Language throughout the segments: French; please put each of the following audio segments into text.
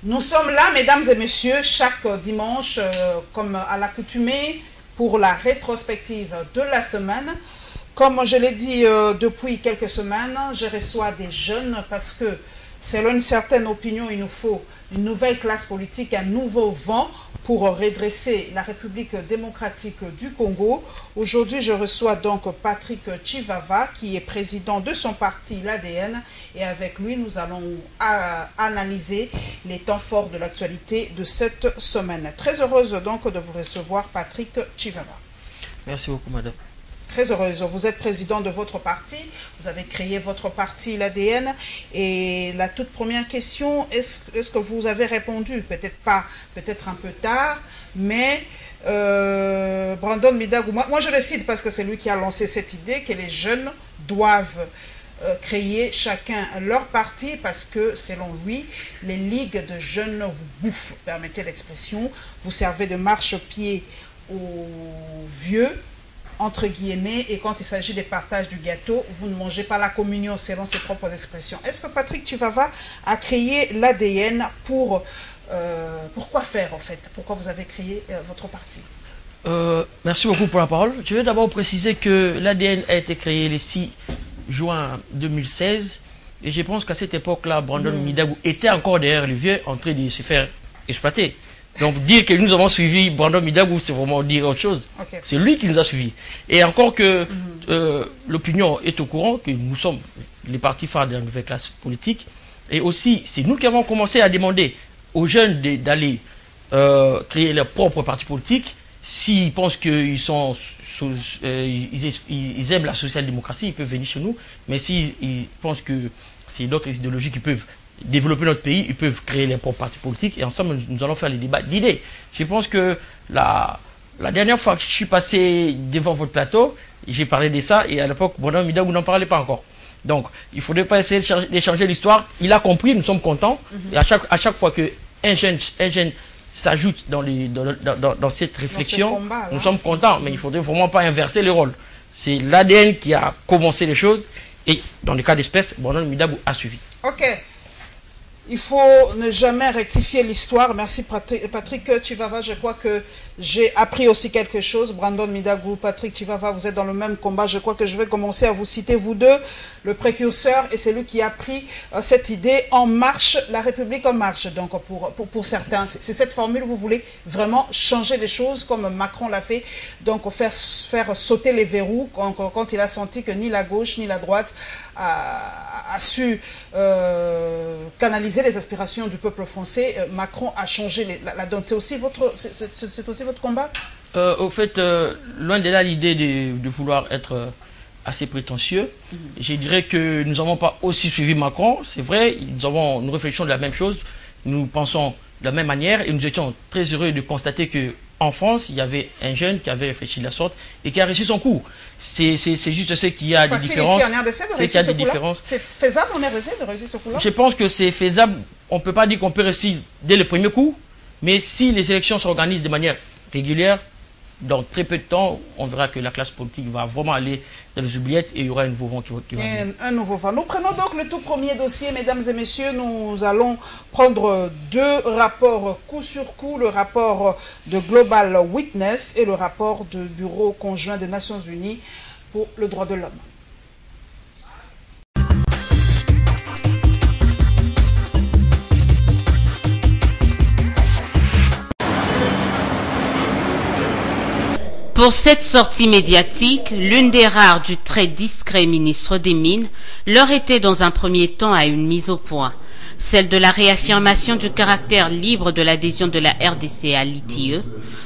Nous sommes là, mesdames et messieurs, chaque dimanche, comme à l'accoutumée, pour la rétrospective de la semaine. Comme je l'ai dit depuis quelques semaines, je reçois des jeunes parce que, selon une certaine opinion, il nous faut une nouvelle classe politique, un nouveau vent pour redresser la République démocratique du Congo. Aujourd'hui, je reçois donc Patrick Chivava, qui est président de son parti, l'ADN, et avec lui, nous allons analyser les temps forts de l'actualité de cette semaine. Très heureuse donc de vous recevoir, Patrick Chivava. Merci beaucoup, madame. Très heureuse. Vous êtes président de votre parti, vous avez créé votre parti, l'ADN, et la toute première question, est-ce que vous avez répondu? Peut-être pas, peut-être un peu tard, mais Brandon Midagou, moi je le cite parce que c'est lui qui a lancé cette idée que les jeunes doivent créer chacun leur parti parce que, selon lui, les ligues de jeunes vous bouffent, permettez l'expression, vous servez de marchepied aux vieux, entre guillemets, et quand il s'agit des partages du gâteau, vous ne mangez pas la communion selon ses propres expressions. Est-ce que Patrick Chivava a créé l'ADN pour quoi faire en fait? Pourquoi vous avez créé votre parti? Merci beaucoup pour la parole. Je vais d'abord préciser que l'ADN a été créé le 6 juin 2016 et je pense qu'à cette époque-là, Brandon Midagou était encore derrière le vieux en train de se faire exploiter. Donc dire que nous avons suivi Brandon Midagou, c'est vraiment dire autre chose. Okay. C'est lui qui nous a suivis. Et encore que l'opinion est au courant que nous sommes les partis phares de la nouvelle classe politique. Et aussi, c'est nous qui avons commencé à demander aux jeunes d'aller créer leur propre parti politique. S'ils pensent qu'ils ils aiment la social-démocratie, ils peuvent venir chez nous. Mais s'ils pensent que c'est d'autres idéologies qui peuvent développer notre pays, ils peuvent créer leurs propres partis politiques et ensemble nous allons faire les débats d'idées. Je pense que la dernière fois que je suis passé devant votre plateau, j'ai parlé de ça et à l'époque, Brandon Midagou n'en parlait pas encore. Donc, il ne faudrait pas essayer d'échanger l'histoire. Il a compris, nous sommes contents. Et à chaque fois qu'un jeune s'ajoute dans cette réflexion, nous sommes contents. Mais il ne faudrait vraiment pas inverser les rôles. C'est l'ADN qui a commencé les choses et dans le cas d'espèce, Brandon Midagou a suivi. Ok. Il faut ne jamais rectifier l'histoire. Merci Patrick Chivava. Je crois que j'ai appris aussi quelque chose. Brandon Midagou, Patrick Chivava, vous êtes dans le même combat. Je crois que je vais commencer à vous citer, vous deux, le précurseur et c'est lui qui a pris cette idée en marche, la République en marche. Donc pour certains, c'est cette formule, vous voulez vraiment changer les choses comme Macron l'a fait. Donc faire sauter les verrous quand il a senti que ni la gauche ni la droite a su canaliser les aspirations du peuple français. Macron a changé la donne. C'est aussi votre combat? Au fait, loin de là l'idée de vouloir être assez prétentieux, je dirais que nous n'avons pas aussi suivi Macron. C'est vrai, nous réfléchissons de la même chose, nous pensons de la même manière et nous étions très heureux de constater que en France, il y avait un jeune qui avait réfléchi de la sorte et qui a réussi son coup. C'est juste ce qu'il y a des différences. C'est faisable en RDC de réussir ce coup-là? Je pense que c'est faisable. On ne peut pas dire qu'on peut réussir dès le premier coup, mais si les élections s'organisent de manière régulière, dans très peu de temps, on verra que la classe politique va vraiment aller dans les oubliettes et il y aura un nouveau vent qui va venir. Un nouveau vent. Nous prenons donc le tout premier dossier, mesdames et messieurs. Nous allons prendre deux rapports coup sur coup, le rapport de Global Witness et le rapport du Bureau conjoint des Nations Unies pour le droit de l'homme. Pour cette sortie médiatique, l'une des rares du très discret ministre des Mines leur était dans un premier temps à une mise au point, celle de la réaffirmation du caractère libre de l'adhésion de la RDC à l'ITIE,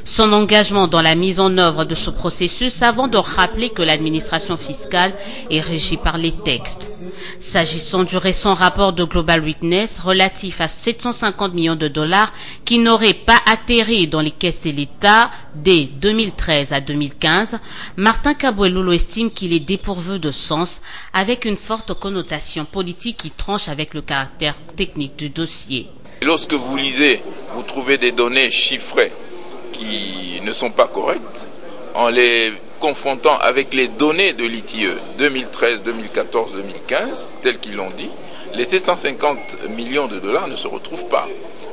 son engagement dans la mise en œuvre de ce processus avant de rappeler que l'administration fiscale est régie par les textes. S'agissant du récent rapport de Global Witness relatif à 750 millions de dollars qui n'auraient pas atterri dans les caisses de l'État dès 2013 à 2015, Martin Kaboueloulou estime qu'il est dépourvu de sens avec une forte connotation politique qui tranche avec le caractère technique du dossier. Lorsque vous lisez, vous trouvez des données chiffrées qui ne sont pas correctes, en les confrontant avec les données de l'ITIE 2013, 2014, 2015, telles qu'ils l'ont dit, les 750 millions de dollars ne se retrouvent pas.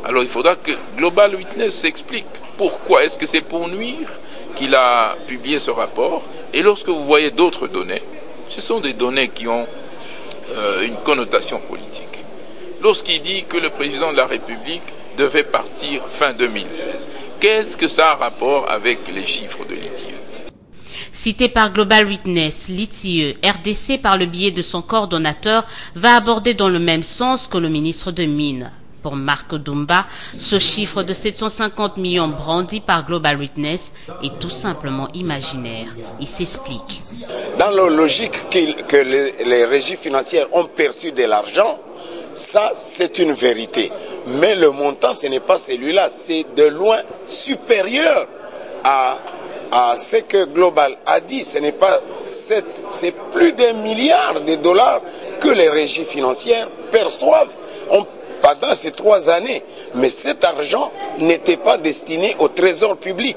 Alors il faudra que Global Witness s'explique. Pourquoi est-ce que c'est pour nuire qu'il a publié ce rapport? Et lorsque vous voyez d'autres données, ce sont des données qui ont une connotation politique. Lorsqu'il dit que le président de la République devait partir fin 2016, qu'est-ce que ça a rapport avec les chiffres de l'ITIE? Cité par Global Witness, l'ITIE, RDC par le biais de son coordonnateur, va aborder dans le même sens que le ministre de Mines. Pour Marc Dumba, ce chiffre de 750 millions brandi par Global Witness est tout simplement imaginaire. Il s'explique. Dans la logique que les régies financières ont perçu de l'argent, ça c'est une vérité. Mais le montant, ce n'est pas celui-là, c'est de loin supérieur à ce que Global a dit. Ce n'est pas c'est plus d'1 milliard de dollars que les régies financières perçoivent pendant ces 3 années. Mais cet argent n'était pas destiné au trésor public.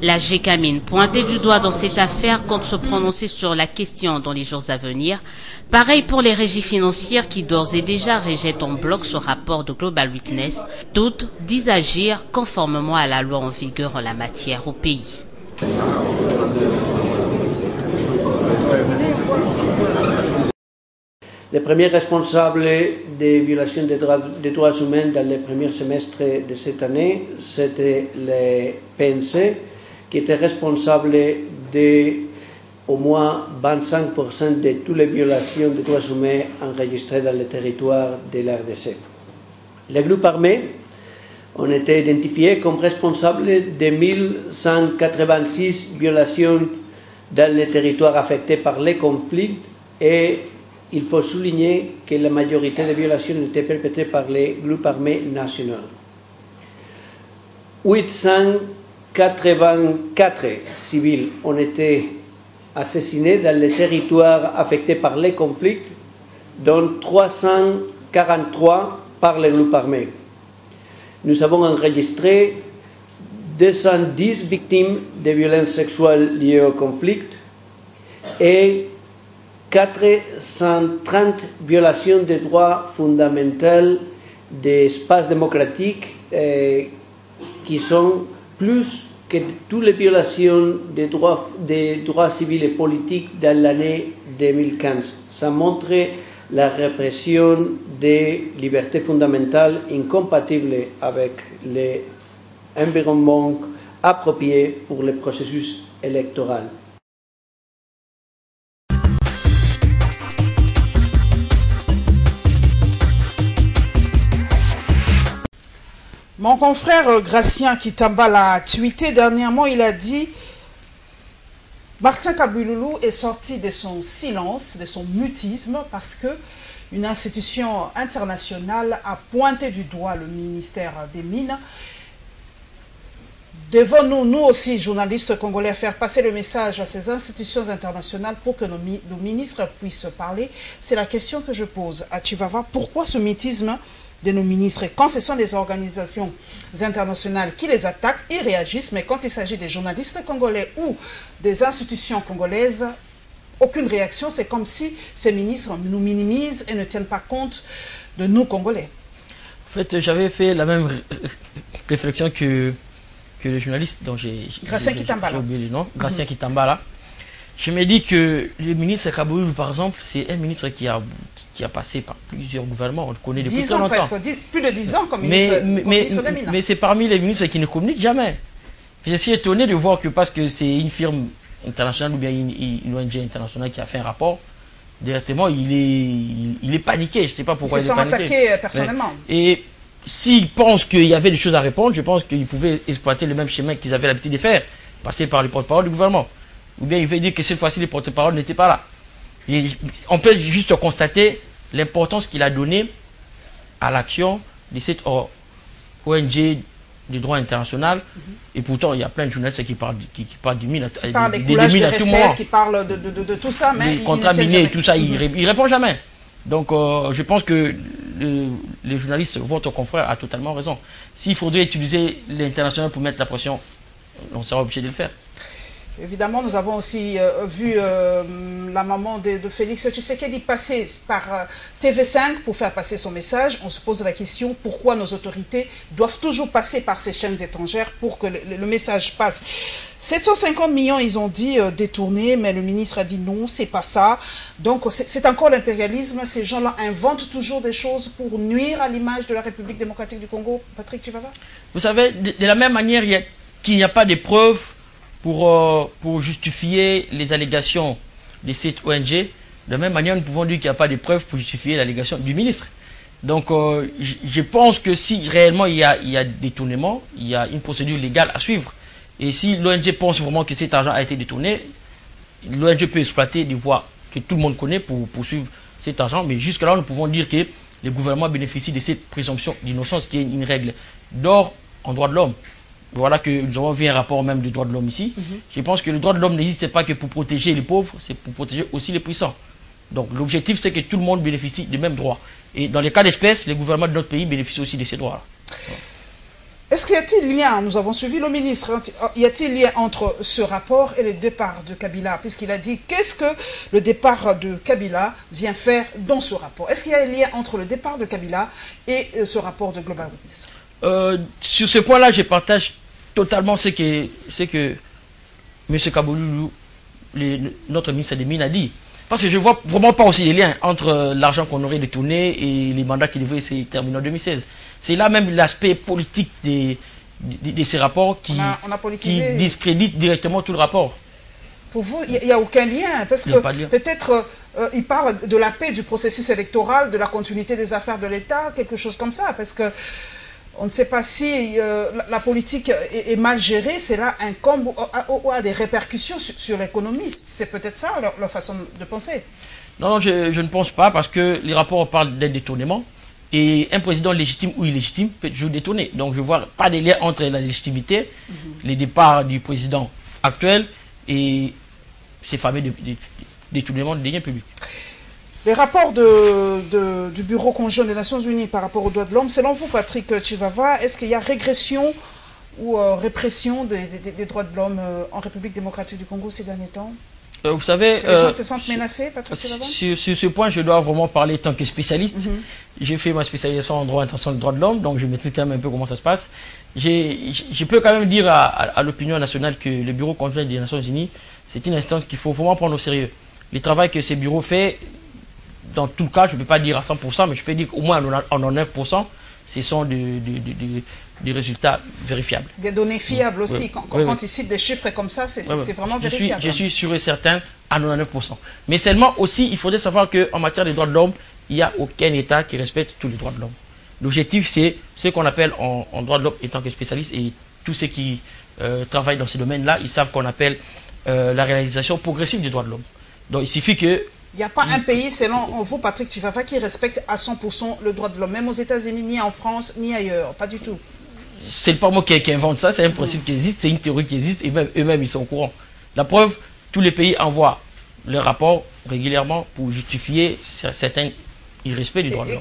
La GECAMINE, pointée du doigt dans cette affaire, compte se prononcer sur la question dans les jours à venir. Pareil pour les régies financières qui d'ores et déjà rejettent en bloc ce rapport de Global Witness. Toutes disent agir conformément à la loi en vigueur en la matière au pays. Les premiers responsables des violations des droits humains dans le premier semestre de cette année, c'était les PNC, qui étaient responsables de au moins 25% de toutes les violations des droits humains enregistrées dans le territoire de l'RDC. Les groupes armés ont été identifiés comme responsables de 1186 violations dans les territoires affectés par les conflits et il faut souligner que la majorité des violations étaient perpétrées par les groupes armés nationaux. 884 civils ont été assassinés dans les territoires affectés par les conflits, dont 343 par les groupes armés. Nous avons enregistré 210 victimes de violences sexuelles liées au conflit et 430 violations des droits fondamentaux des espaces démocratiques qui sont plus que toutes les violations des droits civils et politiques dans l'année 2015. Ça montre la répression des libertés fondamentales incompatibles avec l'environnement approprié pour le processus électoral. Mon confrère Gracien Kitamba l'a tweeté dernièrement, il a dit « Martin Kabouloulou est sorti de son silence, de son mutisme, parce que une institution internationale a pointé du doigt le ministère des Mines. Devons-nous, nous aussi, journalistes congolais, faire passer le message à ces institutions internationales pour que nos ministres puissent parler? C'est la question que je pose à Chivava. Pourquoi ce mutisme de nos ministres? Quand ce sont des organisations internationales qui les attaquent, ils réagissent, mais quand il s'agit des journalistes congolais ou des institutions congolaises, aucune réaction. C'est comme si ces ministres nous minimisent et ne tiennent pas compte de nous, Congolais. En fait, j'avais fait la même réflexion que le journaliste dont j'ai oublié le nom, Gracien Kitambala. Je me dis que le ministre Kabouloulou, par exemple, c'est un ministre qui a passé par plusieurs gouvernements. On le connaît depuis très longtemps. Plus de 10 ans comme ministre des Mines. Mais c'est parmi les ministres qui ne communiquent jamais. Je suis étonné de voir que parce que c'est une firme internationale ou bien une ONG internationale qui a fait un rapport, directement, il est paniqué. Je ne sais pas pourquoi il est paniqué. Ils se sont attaqués personnellement. Et s'ils pensent qu'il y avait des choses à répondre, je pense qu'ils pouvaient exploiter le même schéma qu'ils avaient l'habitude de faire, passer par les porte-parole du gouvernement. Ou bien il veut dire que cette fois-ci, les porte-parole n'étaient pas là. Et on peut juste constater l'importance qu'il a donnée à l'action de cette ONG du droit international. Et pourtant, il y a plein de journalistes qui parlent du mine. Qui parlent des coulages de recettes, qui parlent de tout ça, mais les contrats miniers et tout ça, il ne répond jamais. Donc, je pense que les journalistes, votre confrère a totalement raison. S'il faudrait utiliser l'international pour mettre la pression, on sera obligé de le faire. Évidemment, nous avons aussi vu la maman de Félix Tshisekedi passer par TV5 pour faire passer son message. On se pose la question pourquoi nos autorités doivent toujours passer par ces chaînes étrangères pour que le message passe. 750 millions, ils ont dit détournés, mais le ministre a dit non, c'est pas ça. Donc c'est encore l'impérialisme. Ces gens-là inventent toujours des choses pour nuire à l'image de la République démocratique du Congo. Patrick Chivava? Vous savez, de la même manière qu'il n'y a pas de preuves pour justifier les allégations des sites ONG, de la même manière, nous pouvons dire qu'il n'y a pas de preuves pour justifier l'allégation du ministre. Donc, je pense que si réellement il y a détournement, il y a une procédure légale à suivre. Et si l'ONG pense vraiment que cet argent a été détourné, l'ONG peut exploiter des voies que tout le monde connaît pour poursuivre cet argent. Mais jusque-là, nous pouvons dire que le gouvernement bénéficie de cette présomption d'innocence qui est une règle d'or en droit de l'homme. Voilà que nous avons vu un rapport même du droit de l'homme ici. Je pense que le droit de l'homme n'existe pas que pour protéger les pauvres, c'est pour protéger aussi les puissants. Donc l'objectif, c'est que tout le monde bénéficie des mêmes droits. Et dans les cas d'espèce, les gouvernements de notre pays bénéficient aussi de ces droits-là. Est-ce qu'il y a-t-il lien, nous avons suivi le ministre, y a-t-il lien entre ce rapport et le départ de Kabila? Puisqu'il a dit, qu'est-ce que le départ de Kabila vient faire dans ce rapport? Est-ce qu'il y a un lien entre le départ de Kabila et ce rapport de Global Witness? Sur ce point-là, je partage totalement ce que M. Kaboulou, notre ministre des Mines, a dit. Parce que je ne vois vraiment pas aussi les liens entre l'argent qu'on aurait détourné et les mandats qui devaient se terminer en 2016. C'est là même l'aspect politique de ces rapports qui discrédite directement tout le rapport. Pour vous, il n'y a aucun lien, parce que peut-être il parle de la paix du processus électoral, de la continuité des affaires de l'État, quelque chose comme ça, parce que on ne sait pas si la politique est mal gérée, cela incombe ou a des répercussions sur l'économie. C'est peut-être ça leur façon de penser. Non, je ne pense pas, parce que les rapports parlent d'un détournement. Et un président légitime ou illégitime peut toujours détourner. Donc je ne vois pas de lien entre la légitimité, les départs du président actuel et ces fameux détournements de deniers publics. Les rapports du Bureau conjoint des Nations Unies par rapport aux droits de l'homme, selon vous, Patrick Chivava, est-ce qu'il y a régression ou répression des droits de l'homme en République démocratique du Congo ces derniers temps? Vous savez, les gens se sentent menacés, Patrick Chivava? Sur ce point, je dois vraiment parler en tant que spécialiste. J'ai fait ma spécialisation en droit international des droits de l'homme, donc je maîtrise quand même un peu comment ça se passe. Je peux quand même dire à l'opinion nationale que le Bureau conjoint des Nations Unies, c'est une instance qu'il faut vraiment prendre au sérieux. Le travail que ce bureau fait, dans tout le cas, je ne peux pas dire à 100%, mais je peux dire qu'au moins en 9%, ce sont des résultats vérifiables. Des données fiables aussi. Quand ils citent des chiffres comme ça, c'est vraiment vérifiable. Je suis sûr et certain à 99%. Mais seulement aussi, il faudrait savoir qu'en matière des droits de l'homme, il n'y a aucun État qui respecte tous les droits de l'homme. L'objectif, c'est ce qu'on appelle en droit de l'homme, étant que spécialiste, et tous ceux qui travaillent dans ce domaine-là, ils savent qu'on appelle la réalisation progressive des droits de l'homme. Donc il suffit que... Il n'y a pas un pays, selon vous, Patrick Chivava, qui respecte à 100% le droit de l'homme, même aux États-Unis, ni en France, ni ailleurs, pas du tout. C'est pas moi qui invente ça, c'est un principe qui existe, c'est une théorie qui existe, et même eux-mêmes, ils sont au courant. La preuve, tous les pays envoient leurs rapports régulièrement pour justifier certains irrespects des droits de l'homme.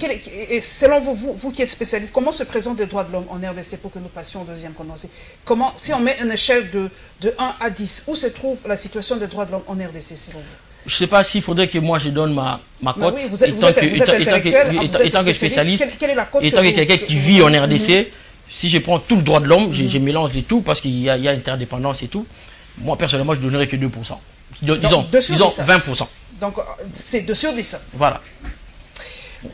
Et selon vous qui êtes spécialiste, comment se présentent les droits de l'homme en RDC pour que nous passions au deuxième condensé? Comment, si on met une échelle de 1 à 10, où se trouve la situation des droits de l'homme en RDC selon vous? Je ne sais pas s'il faudrait que moi je donne ma cote. Oui, vous êtes intellectuel, étant que spécialiste, quelle est la cote étant que quelqu'un qui vit en RDC, si je prends tout le droit de l'homme, je mélange les tout parce qu'il y a interdépendance et tout. Moi, personnellement, je ne donnerais que 2%. Disons 20%. Donc, c'est 2 sur 10. Voilà.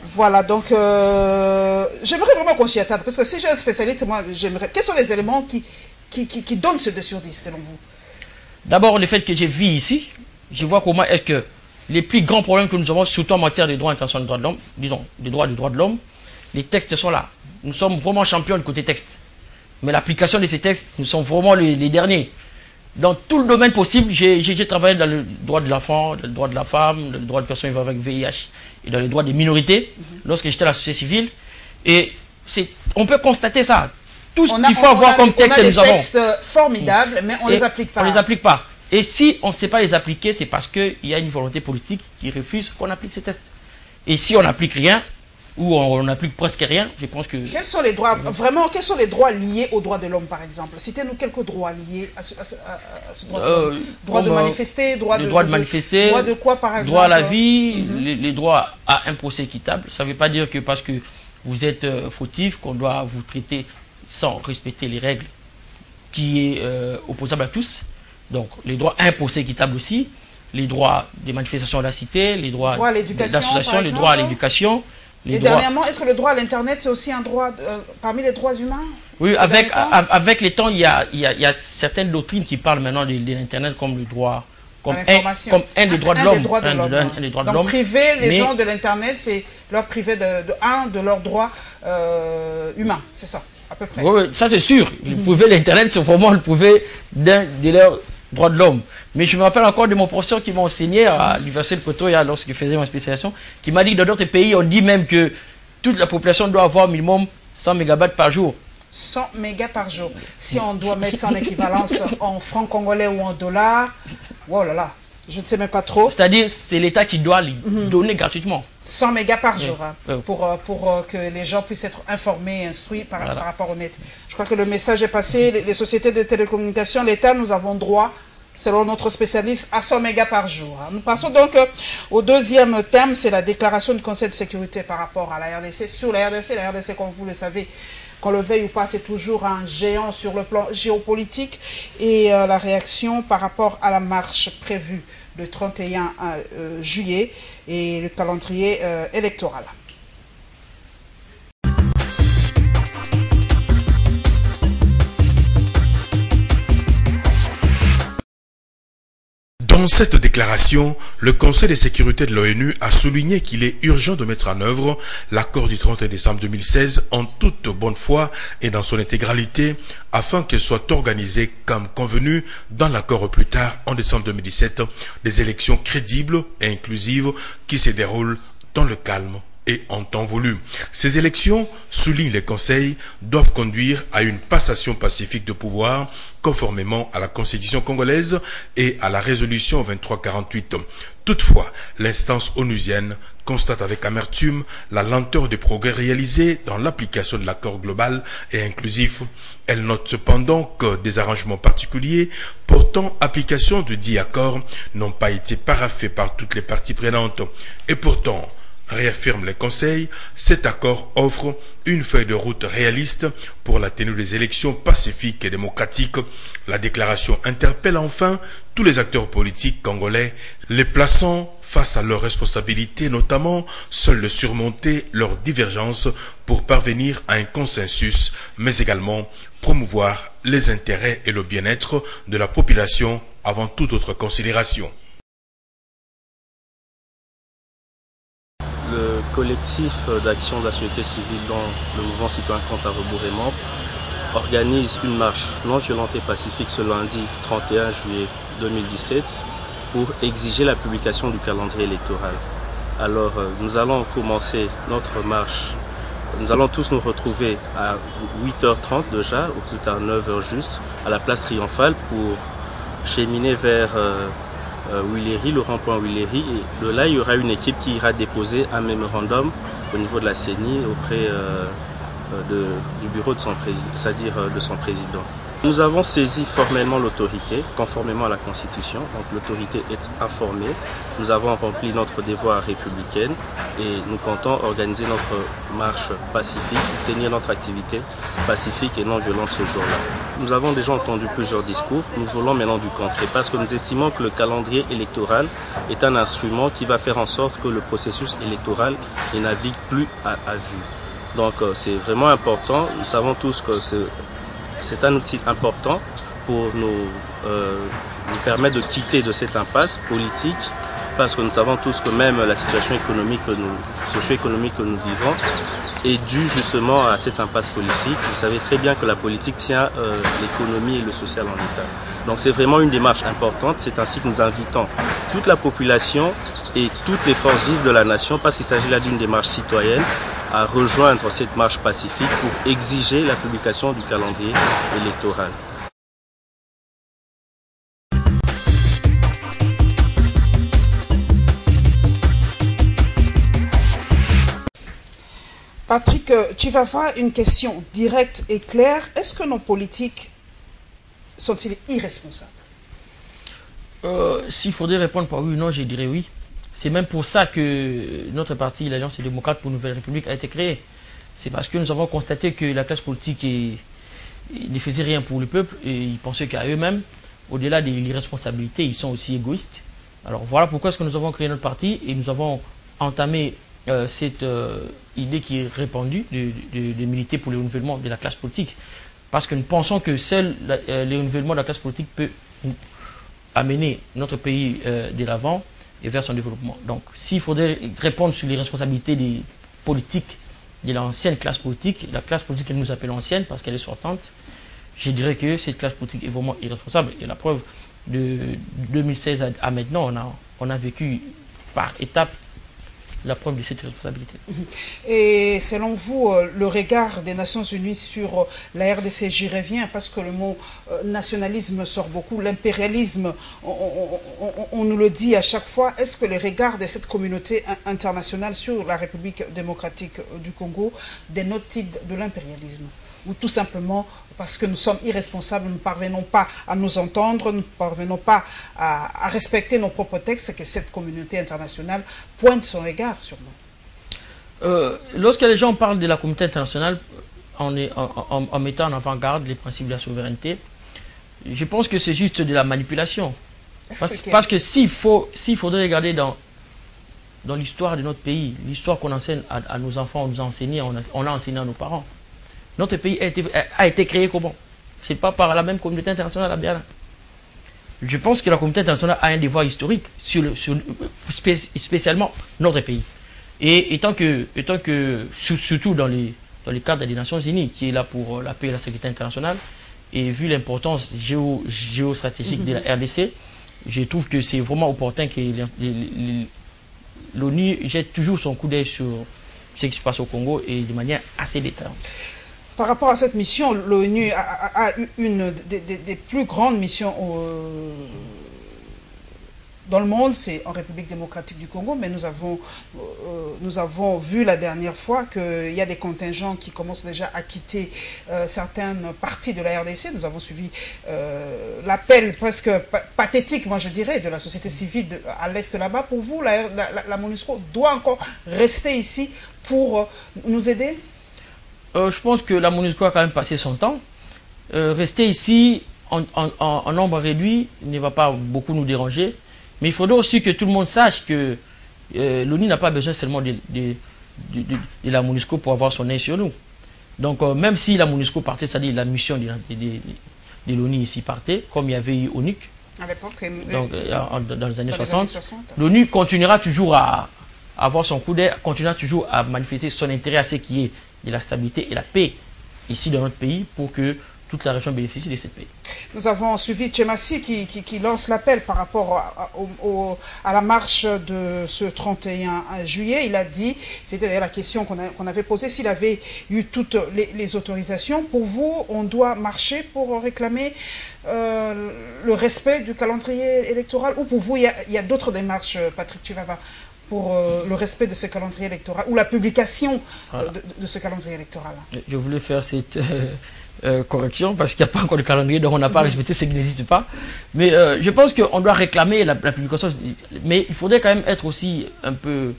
Voilà, donc, j'aimerais vraiment qu'on s'y attarde. Parce que si j'ai un spécialiste, moi, j'aimerais... Quels sont les éléments qui donnent ce 2 sur 10, selon vous? D'abord, le fait que j'ai vu ici, je vois comment est-ce que les plus grands problèmes que nous avons, surtout en matière de droits internationaux des droits de l'homme, disons, des droits de l'homme, les textes sont là. Nous sommes vraiment champions du côté texte. Mais l'application de ces textes, nous sommes vraiment les derniers. Dans tout le domaine possible, j'ai travaillé dans le droit de l'enfant, dans le droit de la femme, dans le droit de personnes vivant avec VIH et dans les droits des minorités, lorsque j'étais à la société civile. Et on peut constater ça. Tout ce qu'il faut avoir comme texte, nous avons. On a des textes formidables, mais on ne les applique pas. On ne les applique pas. Et si on ne sait pas les appliquer, c'est parce qu'il y a une volonté politique qui refuse qu'on applique ces tests. Et si on n'applique rien, où on n'applique presque rien. Je pense que... Quels sont les droits, vraiment, quels sont les droits liés aux droits de l'homme, par exemple? Citez-nous quelques droits liés à ce droit de l'homme. Droit de manifester, droit de manifester, droit de quoi, par exemple? Droit à la vie, les droits à un procès équitable. Ça ne veut pas dire que parce que vous êtes fautif, qu'on doit vous traiter sans respecter les règles qui est opposable à tous. Donc, les droits à un procès équitable aussi, les droits des manifestations de la cité, les droits d'association, les droits à l'éducation. Et dernièrement, est-ce que le droit à l'Internet, c'est aussi un droit parmi les droits humains? Oui, avec les temps, il y a certaines doctrines qui parlent maintenant de l'Internet comme le droit, comme un des droits de l'homme. Donc, priver les gens de l'Internet, c'est leur priver de leurs droits humains, c'est ça, à peu près. Oui, ça c'est sûr. Priver l'Internet, c'est vraiment le priver d'un de leurs droits de l'homme. Mais je me rappelle encore de mon professeur qui m'a enseigné à l'université de Pretoria lorsque je faisais ma spécialisation, qui m'a dit que dans d'autres pays, on dit même que toute la population doit avoir minimum 100 mégabytes par jour. 100 mégas par jour. Si on doit mettre ça en équivalence en francs congolais ou en dollars, oh là là, je ne sais même pas trop. C'est-à-dire, c'est l'État qui doit les donner gratuitement. 100 mégas par jour, hein, pour que les gens puissent être informés et instruits par rapport au net. Je crois que le message est passé. Les sociétés de télécommunications, l'État, nous avons droit, selon notre spécialiste, à 100 mégas par jour. Nous passons donc au deuxième thème, c'est la déclaration du Conseil de sécurité par rapport à la RDC. Sur la RDC, comme vous le savez, qu'on le veuille ou pas, c'est toujours un géant sur le plan géopolitique. Et la réaction par rapport à la marche prévue le 31 juillet et le calendrier électoral. Dans cette déclaration, le Conseil de sécurité de l'ONU a souligné qu'il est urgent de mettre en œuvre l'accord du 31 décembre 2016 en toute bonne foi et dans son intégralité afin que soient organisées comme convenu dans l'accord plus tard en décembre 2017 des élections crédibles et inclusives qui se déroulent dans le calme et en temps voulu. Ces élections, soulignent les conseils, doivent conduire à une passation pacifique de pouvoir conformément à la Constitution congolaise et à la résolution 2348. Toutefois, l'instance onusienne constate avec amertume la lenteur des progrès réalisés dans l'application de l'accord global et inclusif. Elle note cependant que des arrangements particuliers portant application du dit accord n'ont pas été paraphés par toutes les parties prenantes. Et pourtant, réaffirme les conseils, cet accord offre une feuille de route réaliste pour la tenue des élections pacifiques et démocratiques. La déclaration interpelle enfin tous les acteurs politiques congolais, les plaçant face à leurs responsabilités, notamment seuls de surmonter leurs divergences pour parvenir à un consensus, mais également promouvoir les intérêts et le bien-être de la population avant toute autre considération. Le collectif d'action de la société civile dont le mouvement citoyen compte à rebours et membres organise une marche non violente et pacifique ce lundi 31 juillet 2017 pour exiger la publication du calendrier électoral. Alors nous allons commencer notre marche, nous allons tous nous retrouver à 8h30 déjà, ou plus tard 9h juste, à la place Triomphale pour cheminer vers Willery, le rond-point Willery, et de là il y aura une équipe qui ira déposer un mémorandum au niveau de la CENI auprès du bureau de son président, c'est-à-dire de son président. Nous avons saisi formellement l'autorité, conformément à la Constitution, donc l'autorité est informée. Nous avons rempli notre devoir républicain et nous comptons organiser notre marche pacifique, tenir notre activité pacifique et non violente ce jour-là. Nous avons déjà entendu plusieurs discours, nous voulons maintenant du concret parce que nous estimons que le calendrier électoral est un instrument qui va faire en sorte que le processus électoral ne navigue plus à vue. Donc c'est vraiment important, nous savons tous que c'est un outil important pour nous permettre de quitter de cette impasse politique parce que nous savons tous que même la situation socio-économique que nous vivons est due justement à cette impasse politique. Vous savez très bien que la politique tient l'économie et le social en état. Donc c'est vraiment une démarche importante, c'est ainsi que nous invitons toute la population et toutes les forces vives de la nation, parce qu'il s'agit là d'une démarche citoyenne, à rejoindre cette marche pacifique pour exiger la publication du calendrier électoral. Patrick Chivava, une question directe et claire. Est-ce que nos politiques sont-ils irresponsables? S'il faudrait répondre par oui ou non, je dirais oui. C'est même pour ça que notre parti, l'Alliance démocrate pour une nouvelle république, a été créé. C'est parce que nous avons constaté que la classe politique ne faisait rien pour le peuple et ils pensaient qu'à eux-mêmes, au-delà de l'irresponsabilité, ils sont aussi égoïstes. Alors voilà pourquoi est-ce que nous avons créé notre parti et nous avons entamé cette idée qui est répandue de militer pour le renouvellement de la classe politique. Parce que nous pensons que seul le renouvellement de la classe politique peut amener notre pays de l'avant et vers son développement. Donc, s'il faudrait répondre sur les responsabilités des politiques de l'ancienne classe politique, la classe politique que nous appelons ancienne parce qu'elle est sortante, je dirais que cette classe politique est vraiment irresponsable. Et la preuve, de 2016 à maintenant, on a vécu par étapes la preuve de cette responsabilité. Et selon vous, le regard des Nations Unies sur la RDC, j'y reviens parce que le mot nationalisme sort beaucoup, l'impérialisme, on nous le dit à chaque fois. Est-ce que le regard de cette communauté internationale sur la République démocratique du Congo dénote-t-il de l'impérialisme? Ou tout simplement parce que nous sommes irresponsables, nous ne parvenons pas à nous entendre, nous ne parvenons pas à respecter nos propres textes, que cette communauté internationale pointe son regard sur nous? Lorsque les gens parlent de la communauté internationale en mettant en avant-garde les principes de la souveraineté, je pense que c'est juste de la manipulation. Parce que s'il faudrait regarder dans l'histoire de notre pays, l'histoire qu'on enseigne à nos enfants, on nous a enseigné, on a enseigné à nos parents. Notre pays a été créé comment? Ce n'est pas par la même communauté internationale à Biana. Je pense que la communauté internationale a un devoir historique, spécialement notre pays. Et étant que surtout dans le cadre des Nations Unies, qui est là pour la paix et la sécurité internationale, et vu l'importance géostratégique de la RDC, je trouve que c'est vraiment opportun que l'ONU jette toujours son coup d'œil sur ce qui se passe au Congo et de manière assez détaillante. Par rapport à cette mission, l'ONU a une des plus grandes missions dans le monde, c'est en République démocratique du Congo, mais nous avons vu la dernière fois qu'il y a des contingents qui commencent déjà à quitter certaines parties de la RDC. Nous avons suivi l'appel presque pathétique, moi je dirais, de la société civile à l'est là-bas. Pour vous, la MONUSCO doit encore rester ici pour nous aider? Je pense que la MONUSCO a quand même passé son temps. Rester ici en nombre réduit ne va pas beaucoup nous déranger. Mais il faudrait aussi que tout le monde sache que l'ONU n'a pas besoin seulement de la MONUSCO pour avoir son œil sur nous. Donc même si la MONUSCO partait, c'est-à-dire la mission de l'ONU ici partait, comme il y avait eu ONUC, à l'époque, dans les années 60, l'ONU continuera toujours à avoir son coup d'œil, continuera toujours à manifester son intérêt à ce qui est de la stabilité et la paix ici dans notre pays pour que toute la région bénéficie de cette paix. Nous avons suivi Tchemassi qui lance l'appel par rapport à la marche de ce 31 juillet. Il a dit, c'était d'ailleurs la question qu'on avait posée, s'il avait eu toutes les autorisations. Pour vous, on doit marcher pour réclamer le respect du calendrier électoral, ou pour vous, il y a d'autres démarches, Patrick Chivava, pour le respect de ce calendrier électoral, ou la publication de ce calendrier électoral? Je voulais faire cette correction, parce qu'il n'y a pas encore de calendrier, donc on n'a pas respecté ce qui n'existe pas. Mais je pense qu'on doit réclamer la publication, mais il faudrait quand même être aussi un peu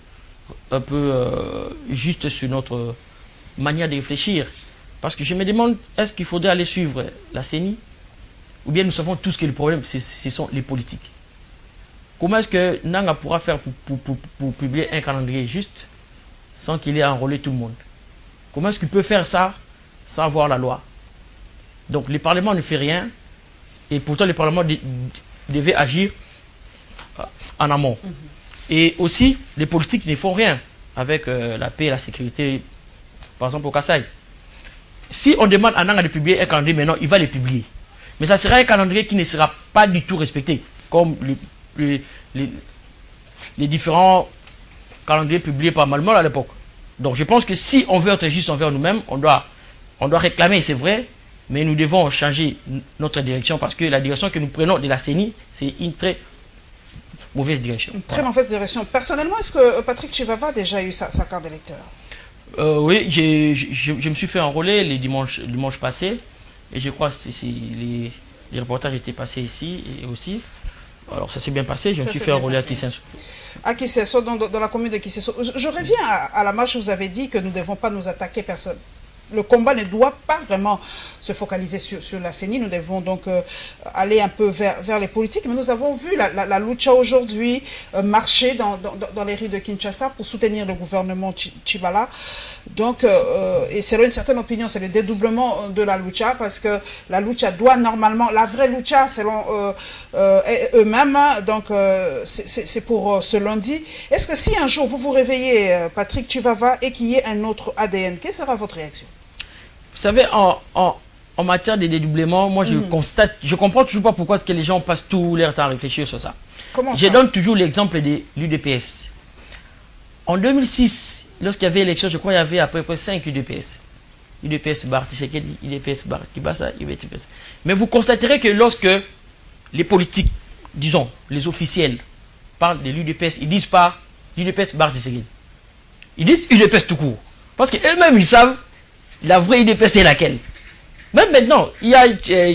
juste sur notre manière de réfléchir. Parce que je me demande, est-ce qu'il faudrait aller suivre la CENI, ou bien nous savons tous que le problème, ce sont les politiques. Comment est-ce que Nanga pourra faire pour publier un calendrier juste sans qu'il ait enrôlé tout le monde? Comment est-ce qu'il peut faire ça sans avoir la loi? Donc le Parlement ne fait rien, et pourtant le Parlement devait agir en amont. Et aussi, les politiques ne font rien avec la paix et la sécurité, par exemple au Kasaï. Si on demande à Nanga de publier un calendrier maintenant, il va le publier. Mais ça sera un calendrier qui ne sera pas du tout respecté, comme les différents calendriers publiés par Malmol à l'époque. Donc je pense que si on veut être juste envers nous-mêmes, on doit réclamer, c'est vrai, mais nous devons changer notre direction, parce que la direction que nous prenons de la CENI, c'est une très mauvaise direction. Une très mauvaise direction. Personnellement, est-ce que Patrick Chivava a déjà eu sa carte d'électeur? Oui, je me suis fait enrôler le dimanche passé. Et je crois que les reportages étaient passés ici et aussi. Alors ça s'est bien passé, je me suis fait enrôler à Kisenso. À Kisenso, dans la commune de Kisenso. Je reviens à la marche, vous avez dit que nous ne devons pas nous attaquer personne. Le combat ne doit pas vraiment se focaliser sur la CENI. Nous devons donc aller un peu vers les politiques. Mais nous avons vu la lucha aujourd'hui marcher dans les rues de Kinshasa pour soutenir le gouvernement Tshibala. Donc, et selon une certaine opinion, c'est le dédoublement de la lucha, parce que la lucha doit normalement, la vraie lucha selon eux-mêmes, donc c'est pour ce lundi. Est-ce que si un jour vous vous réveillez, Patrick Chivava, et qu'il y ait un autre ADN, quelle sera votre réaction? Vous savez, en matière de dédoublement, moi je comprends toujours pas pourquoi que les gens passent tout leur temps à réfléchir sur ça. Comment ça? Je donne toujours l'exemple de l'UDPS. En 2006, lorsqu'il y avait élection, je crois qu'il y avait à peu près 5 UDPS. UDPS Barti Sekedi, UDPS Barti Kibasa, UDPS. Mais vous constaterez que lorsque les politiques, disons, les officiels, parlent de l'UDPS, ils disent pas l'UDPS Barti Sekedi. Ils disent UDPS tout court. Parce qu'eux-mêmes, ils savent la vraie UDPS c'est laquelle. Même maintenant, il y a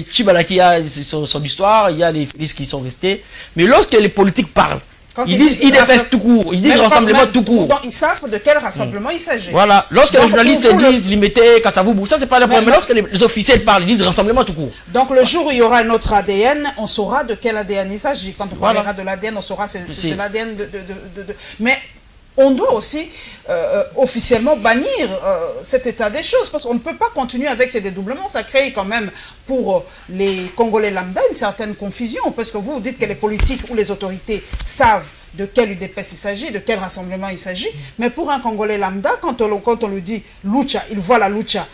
Tshibala qui a son histoire, il y a les fils qui sont restés. Mais lorsque les politiques parlent, ils disent UDPS tout court, ils disent rassemblement tout court. Donc ils savent de quel rassemblement il s'agit. Voilà, lorsque les journalistes disent limité, Kassavoubou, ça c'est pas le problème. Mais lorsque les officiels parlent, ils disent rassemblement tout court. Donc le jour où il y aura un autre ADN, on saura de quel ADN il s'agit. Quand on parlera de l'ADN, on saura c'est l'ADN de... Mais on doit aussi officiellement bannir cet état des choses, parce qu'on ne peut pas continuer avec ces dédoublements. Ça crée quand même pour les Congolais lambda une certaine confusion, parce que vous dites que les politiques ou les autorités savent de quel UDPS il s'agit, de quel rassemblement il s'agit, mais pour un Congolais lambda, quand on lui dit lucha, il voit la lucha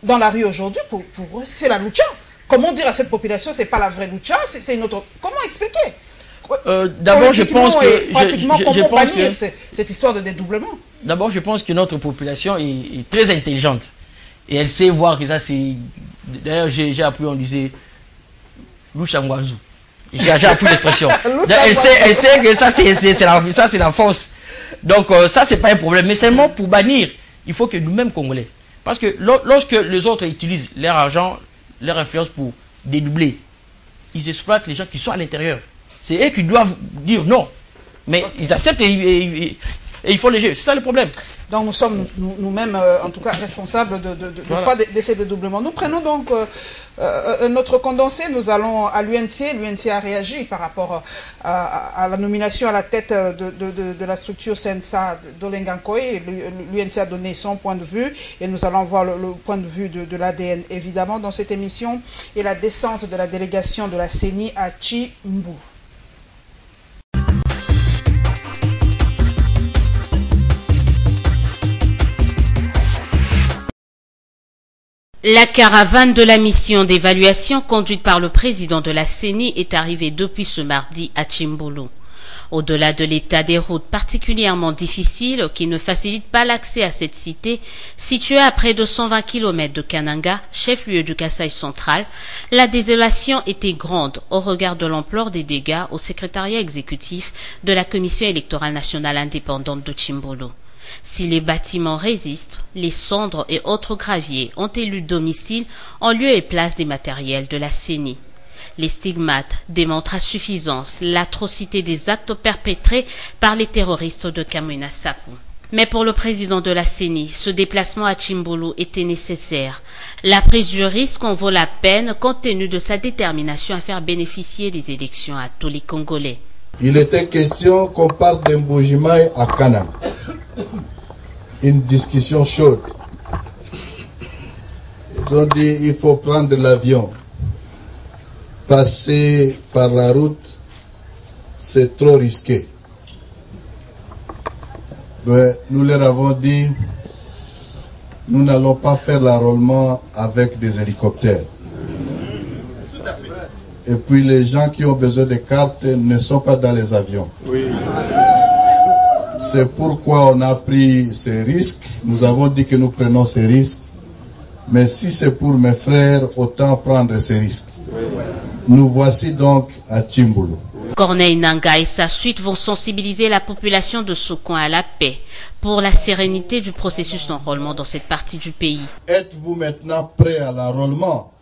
dans la rue aujourd'hui, pour eux c'est la lucha. Comment dire à cette population c'est pas la vraie lucha, c'est une autre... Comment expliquer? D'abord, je pense que... Pratiquement, comment bannir cette histoire de dédoublement? D'abord, je pense que notre population est très intelligente. Et elle sait voir que ça, c'est... D'ailleurs, j'ai appris, on disait... Louchangwazu. J'ai appris l'expression. Elle sait que ça, c'est la force. Donc, ça, c'est pas un problème. Mais seulement pour bannir, il faut que nous-mêmes, Congolais... Parce que lorsque les autres utilisent leur argent, leur influence pour dédoubler, ils exploitent les gens qui sont à l'intérieur. C'est eux qui doivent dire non. Mais ils acceptent et il faut les gérer. C'est ça le problème. Donc nous sommes nous-mêmes, en tout cas, responsables de ces dédoublements. Nous prenons donc notre condensé. Nous allons à l'UNC. L'UNC a réagi par rapport à la nomination à la tête de la structure Sensa d'Olengankoy. L'UNC a donné son point de vue et nous allons voir le point de vue de l'ADN, évidemment, dans cette émission, et la descente de la délégation de la CENI à Tshimbu. La caravane de la mission d'évaluation conduite par le président de la CENI est arrivée depuis ce mardi à Tshimboulou. Au-delà de l'état des routes particulièrement difficiles qui ne facilitent pas l'accès à cette cité, située à près de 120 km de Kananga, chef-lieu du Kasaï central, la désolation était grande au regard de l'ampleur des dégâts au secrétariat exécutif de la Commission électorale nationale indépendante de Tshimboulou. Si les bâtiments résistent, les cendres et autres graviers ont élu domicile en lieu et place des matériels de la CENI. Les stigmates démontrent à suffisance l'atrocité des actes perpétrés par les terroristes de Kamwina Nsapu. Mais pour le président de la CENI, ce déplacement à Tshimboulou était nécessaire. La prise du risque en vaut la peine compte tenu de sa détermination à faire bénéficier des élections à tous les Congolais. Il était question qu'on parte d'Mbujimai à Kananga. Une discussion chaude. Ils ont dit il faut prendre l'avion. Passer par la route, c'est trop risqué. Mais nous leur avons dit nous n'allons pas faire l'enrôlement avec des hélicoptères. Et puis les gens qui ont besoin de cartes ne sont pas dans les avions. Oui. C'est pourquoi on a pris ces risques. Nous avons dit que nous prenons ces risques. Mais si c'est pour mes frères, autant prendre ces risques. Nous voici donc à Tshimboulou. Corneille Nangaa et sa suite vont sensibiliser la population de ce coin à la paix pour la sérénité du processus d'enrôlement dans cette partie du pays. Êtes-vous maintenant prêt à l'enrôlement?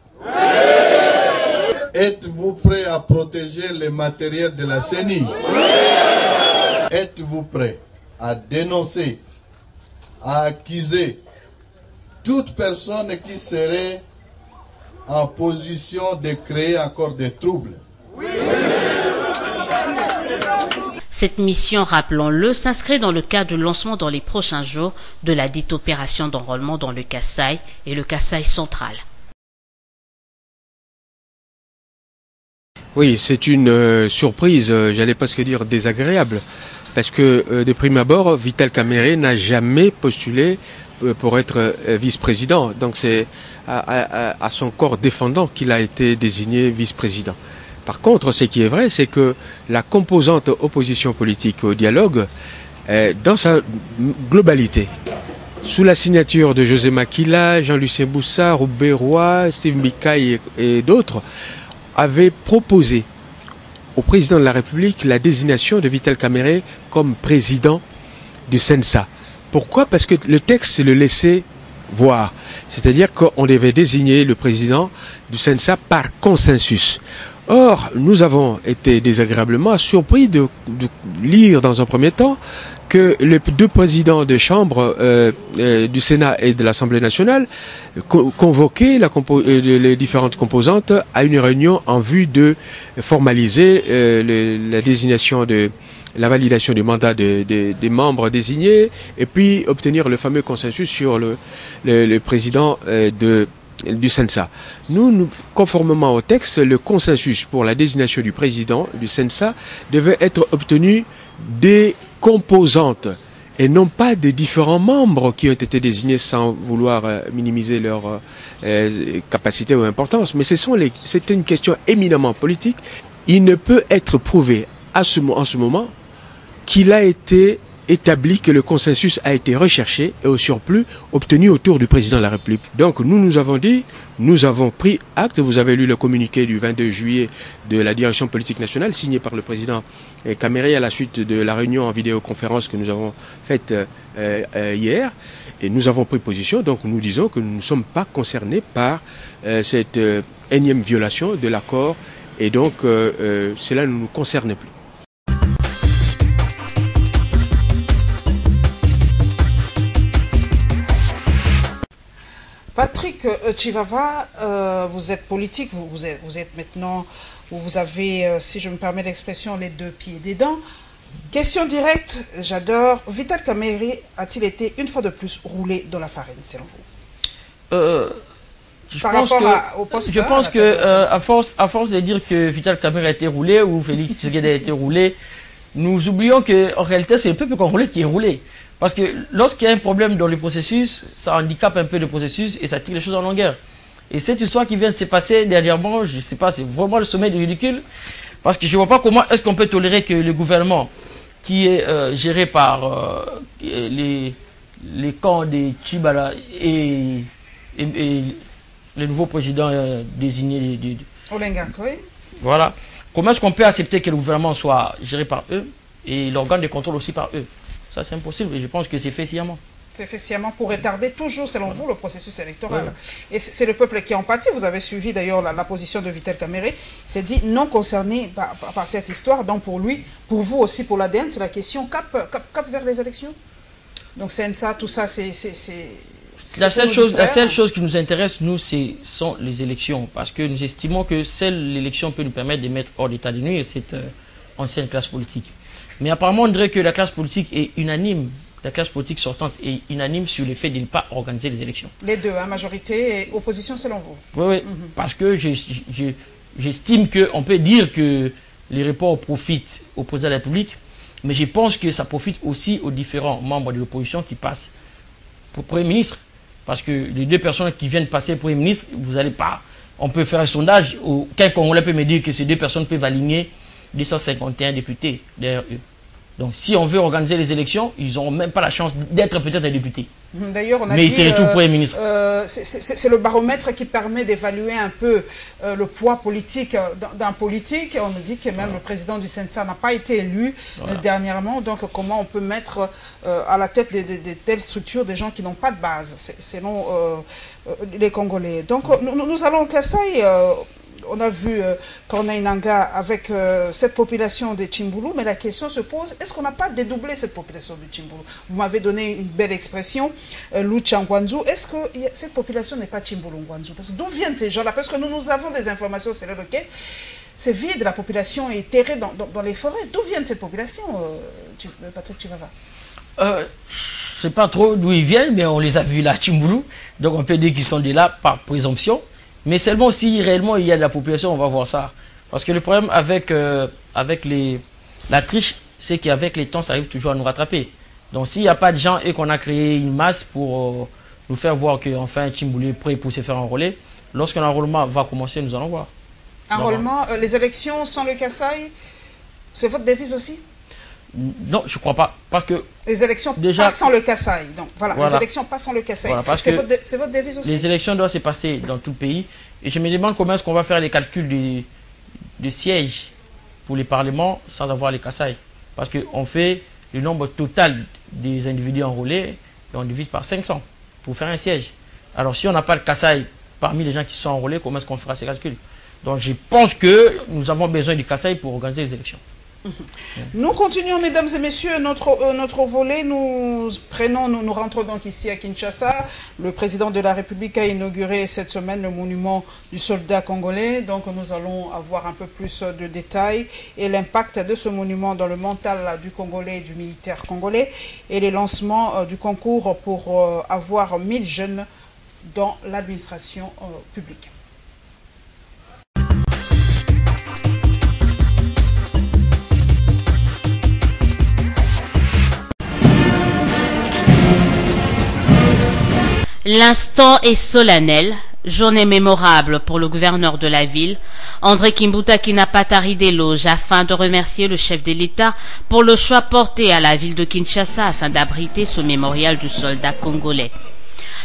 Êtes-vous prêt à protéger les matériels de la CENI? Êtes-vous prêt à dénoncer, à accuser toute personne qui serait en position de créer encore des troubles? Cette mission, rappelons-le, s'inscrit dans le cadre du lancement dans les prochains jours de la dite opération d'enrôlement dans le Kasaï et le Kasaï central. Oui, c'est une surprise, j'allais presque dire désagréable, parce que de prime abord, Vital Kamerhe n'a jamais postulé pour être vice-président. Donc c'est à son corps défendant qu'il a été désigné vice-président. Par contre, ce qui est vrai, c'est que la composante opposition politique au dialogue, dans sa globalité, sous la signature de José Makila, Jean-Lucien Boussa, Roubé Roy, Steve Mikaï et d'autres, avait proposé au président de la République la désignation de Vital Kamerhe comme président du CENSA. Pourquoi? Parce que le texte le laissait voir. C'est-à-dire qu'on devait désigner le président du CENSA par consensus. Or, nous avons été désagréablement surpris de lire dans un premier temps que les deux présidents de chambre du Sénat et de l'Assemblée nationale convoquaient les différentes composantes à une réunion en vue de formaliser la désignation la validation du mandat des membres désignés et puis obtenir le fameux consensus sur le président du CENSA. Nous, conformément au texte, le consensus pour la désignation du président du CENSA devait être obtenu des composantes et non pas des différents membres qui ont été désignés sans vouloir minimiser leur capacité ou importance. Mais c'est une question éminemment politique. Il ne peut être prouvé en ce moment qu'il a été établi que le consensus a été recherché et au surplus obtenu autour du président de la République. Donc nous avons dit, nous avons pris acte, vous avez lu le communiqué du 22 juillet de la direction politique nationale signé par le président Kamerhe à la suite de la réunion en vidéoconférence que nous avons faite hier et nous avons pris position, donc nous disons que nous ne sommes pas concernés par cette énième violation de l'accord et donc cela ne nous concerne plus. Patrick Chivava, vous êtes politique, vous êtes maintenant, vous avez, si je me permets l'expression, les deux pieds dedans. Question directe, j'adore. Vital Kamerhe a-t-il été une fois de plus roulé dans la farine, selon vous? Je pense que à force de dire que Vital Kamerhe a été roulé ou Félix Tshisekedi a été roulé, nous oublions qu'en réalité, c'est le peuple congolais qui est roulé. Parce que lorsqu'il y a un problème dans le processus, ça handicape un peu le processus et ça tire les choses en longueur. Et cette histoire qui vient de se passer dernièrement, je ne sais pas, c'est vraiment le sommet du ridicule. Parce que je ne vois pas comment est-ce qu'on peut tolérer que le gouvernement, qui est géré par les camps des Tchibala et le nouveau président désigné de Olenga Koy. Voilà. Comment est-ce qu'on peut accepter que le gouvernement soit géré par eux et l'organe de contrôle aussi par eux? Ça, c'est impossible et je pense que c'est fait sciemment. C'est fait sciemment pour retarder toujours, selon vous, le processus électoral. Et c'est le peuple qui en pâtit. Vous avez suivi d'ailleurs la position de Vital Kamerhe. C'est dit non concerné par cette histoire. Donc pour lui, pour vous aussi, pour l'ADN, c'est la question cap vers les élections. Donc CENSA, tout ça, c'est... La seule chose qui nous intéresse, nous, sont les élections. Parce que nous estimons que seule l'élection peut nous permettre de mettre hors d'état de nuire cette ancienne classe politique. Mais apparemment, on dirait que la classe politique est unanime, la classe politique sortante est unanime sur le fait de ne pas organiser les élections. Les deux, hein, majorité et opposition selon vous? Oui, parce que j'estime qu'on peut dire que les reports profitent au président de la République, mais je pense que ça profite aussi aux différents membres de l'opposition qui passent pour Premier ministre. Parce que les deux personnes qui viennent passer Premier ministre, vous n'allez pas... On peut faire un sondage, aucun Congolais peut me dire que ces deux personnes peuvent aligner 251 députés derrière eux. Donc si on veut organiser les élections, ils n'auront même pas la chance d'être peut-être députés. D'ailleurs, on a mais dit, il serait tout Premier ministre. C'est le baromètre qui permet d'évaluer un peu le poids politique d'un politique. On nous dit que même le président du CNSA n'a pas été élu dernièrement. Donc comment on peut mettre à la tête de telles structures des gens qui n'ont pas de base, selon les Congolais. Donc nous allons au Kasaï. On a vu Corneille Nangaa avec cette population de Tchimboulou, mais la question se pose, est-ce qu'on n'a pas dédoublé cette population de Tchimboulou? Vous m'avez donné une belle expression, Lucha Ngwanzu. Est-ce que cette population n'est pas Tchimboulou Ngwanzu? Parce que d'où viennent ces gens-là? Parce que nous avons des informations, c'est lequel c'est vide, la population est terrée dans les forêts. D'où viennent ces populations, Patrick Chivava? Je ne sais pas trop d'où ils viennent, mais on les a vus là à Tchimboulou. Donc on peut dire qu'ils sont de là par présomption. Mais seulement si réellement il y a de la population, on va voir ça. Parce que le problème avec la triche, c'est qu'avec les temps, ça arrive toujours à nous rattraper. Donc s'il n'y a pas de gens et qu'on a créé une masse pour nous faire voir qu'enfin Tchimboulou est prêt pour se faire enrôler, lorsqu'un enrôlement va commencer, nous allons voir. Enrôlement, les élections sans le Kasaï, c'est votre devise aussi? Non, je ne crois pas. Parce que les élections pas sans le Kasaï. Donc voilà, les élections pas sans le Kasaï. Voilà, c'est votre devise aussi? Les élections doivent se passer dans tout le pays. Et je me demande comment est-ce qu'on va faire les calculs de sièges pour les parlements sans avoir les Kasaï. Parce qu'on fait le nombre total des individus enrôlés et on divise par 500 pour faire un siège. Alors si on n'a pas le Kasaï parmi les gens qui sont enrôlés, comment est-ce qu'on fera ces calculs? Donc je pense que nous avons besoin du Kasaï pour organiser les élections. Nous continuons, mesdames et messieurs, notre volet. Nous rentrons donc ici à Kinshasa. Le président de la République a inauguré cette semaine le monument du soldat congolais. Donc nous allons avoir un peu plus de détails et l'impact de ce monument dans le mental du Congolais et du militaire congolais et les lancements du concours pour avoir 1000 jeunes dans l'administration publique. L'instant est solennel, journée mémorable pour le gouverneur de la ville, André Kimbuta, qui n'a pas tari d'éloges afin de remercier le chef de l'État pour le choix porté à la ville de Kinshasa afin d'abriter ce mémorial du soldat congolais.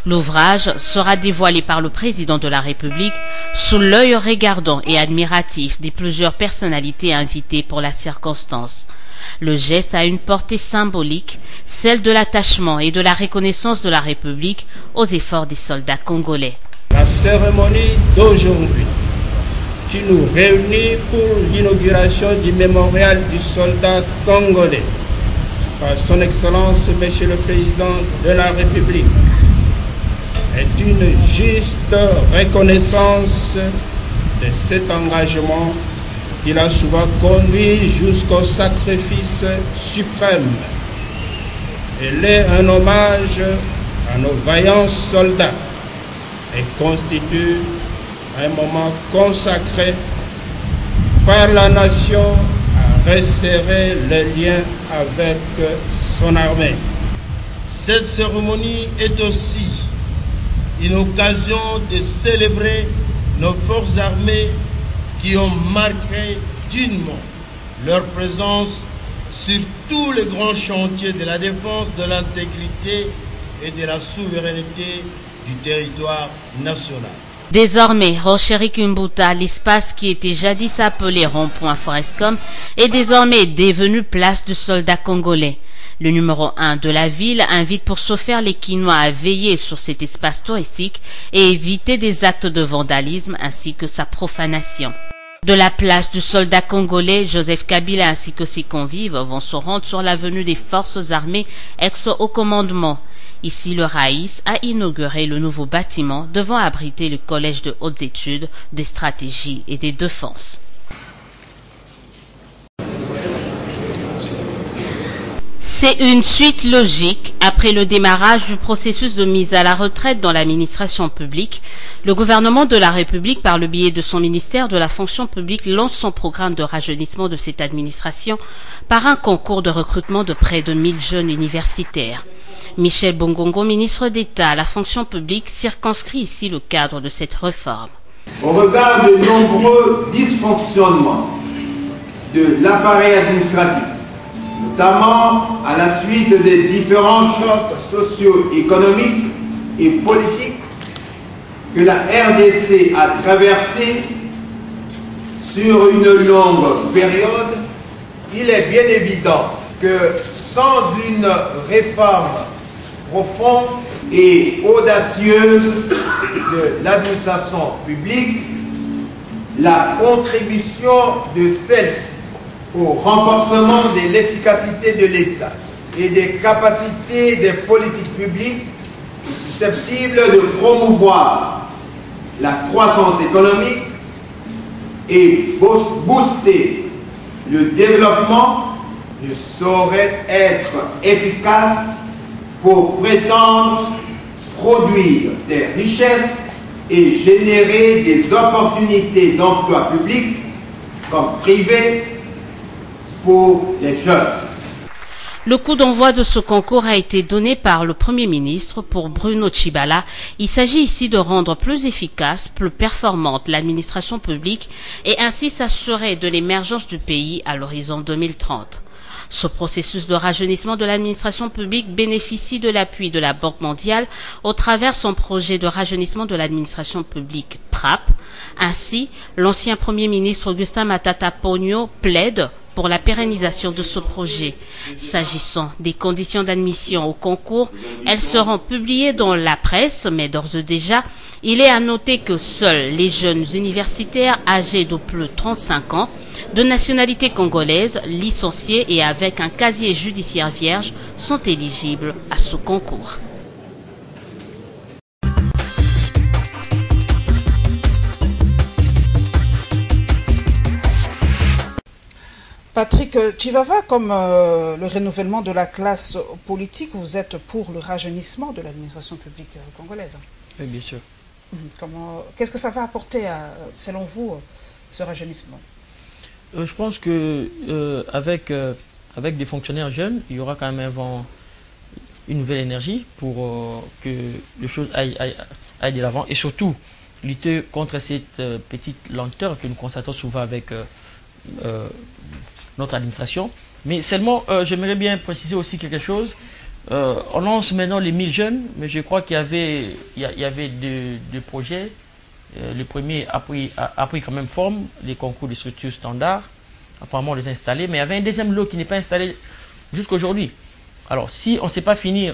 L'ouvrage sera dévoilé par le président de la République sous l'œil regardant et admiratif de plusieurs personnalités invitées pour la circonstance. Le geste a une portée symbolique, celle de l'attachement et de la reconnaissance de la République aux efforts des soldats congolais. La cérémonie d'aujourd'hui, qui nous réunit pour l'inauguration du mémorial du soldat congolais, par son Excellence, Monsieur le Président de la République, est une juste reconnaissance de cet engagement qu'il a souvent conduit jusqu'au sacrifice suprême. Elle est un hommage à nos vaillants soldats et constitue un moment consacré par la nation à resserrer les liens avec son armée. Cette cérémonie est aussi une occasion de célébrer nos forces armées qui ont marqué dignement leur présence sur tous les grands chantiers de la défense de l'intégrité et de la souveraineté du territoire national. Désormais, Rocheri Kimbuta, l'espace qui était jadis appelé rond-point Forescom, est désormais devenu place du soldat congolais. Le numéro 1 de la ville invite pour ce faire les Kinois à veiller sur cet espace touristique et éviter des actes de vandalisme ainsi que sa profanation. De la place du soldat congolais, Joseph Kabila ainsi que ses convives vont se rendre sur l'avenue des forces armées ex-haut commandement. Ici, le Raïs a inauguré le nouveau bâtiment devant abriter le collège de hautes études, des stratégies et des défenses. C'est une suite logique. Après le démarrage du processus de mise à la retraite dans l'administration publique, le gouvernement de la République, par le biais de son ministère de la fonction publique, lance son programme de rajeunissement de cette administration par un concours de recrutement de près de 1000 jeunes universitaires. Michel Bongongo, ministre d'État à la fonction publique, circonscrit ici le cadre de cette réforme. Au regard de nombreux dysfonctionnements de l'appareil administratif, notamment à la suite des différents chocs socio-économiques et politiques que la RDC a traversés sur une longue période, il est bien évident que sans une réforme profonde et audacieuse de l'administration publique, la contribution de celle-ci au renforcement de l'efficacité de l'État et des capacités des politiques publiques susceptibles de promouvoir la croissance économique et booster le développement ne saurait être efficace pour prétendre produire des richesses et générer des opportunités d'emploi public comme privé pour les jeunes. Le coup d'envoi de ce concours a été donné par le Premier ministre pour Bruno Tshibala. Il s'agit ici de rendre plus efficace, plus performante l'administration publique et ainsi s'assurer de l'émergence du pays à l'horizon 2030. Ce processus de rajeunissement de l'administration publique bénéficie de l'appui de la Banque mondiale au travers son projet de rajeunissement de l'administration publique PRAP. Ainsi, l'ancien Premier ministre Augustin Matata Ponyo plaide pour la pérennisation de ce projet. S'agissant des conditions d'admission au concours, elles seront publiées dans la presse, mais d'ores et déjà, il est à noter que seuls les jeunes universitaires âgés de plus de 35 ans, de nationalité congolaise, licenciés et avec un casier judiciaire vierge sont éligibles à ce concours. Patrick Chivava, comme le renouvellement de la classe politique, vous êtes pour le rajeunissement de l'administration publique congolaise. Oui, bien sûr. Qu'est-ce que ça va apporter, selon vous, ce rajeunissement? Je pense que avec des fonctionnaires jeunes, il y aura quand même une nouvelle énergie pour que les choses aillent de l'avant et surtout lutter contre cette petite lenteur que nous constatons souvent avec notre administration. Mais seulement, j'aimerais bien préciser aussi quelque chose. On lance maintenant les 1000 jeunes, mais je crois qu'il y avait deux projets. Le premier a pris quand même forme, les concours de structures standards. Apparemment, on les a installés, mais il y avait un deuxième lot qui n'est pas installé jusqu'à aujourd'hui. Alors, si on ne sait pas finir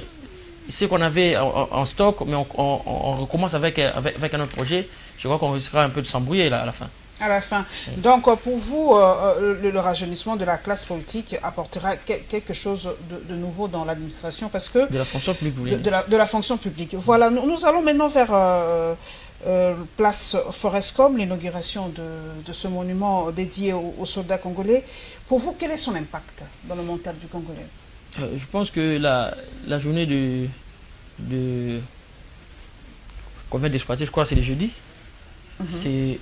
ce qu'on avait en stock, mais on recommence avec un autre projet, je crois qu'on risquera un peu de s'embrouiller à la fin. À la fin. Oui. Donc, pour vous, le rajeunissement de la classe politique apportera quelque chose de nouveau dans l'administration parce que... De la fonction publique, vous voulez dire. De la fonction publique. Voilà, nous allons maintenant vers place Forescom, l'inauguration de ce monument dédié aux soldats congolais. Pour vous, quel est son impact dans le mental du Congolais? Je pense que la journée qu'on vient d'exploiter, je crois que c'est le jeudi. C'est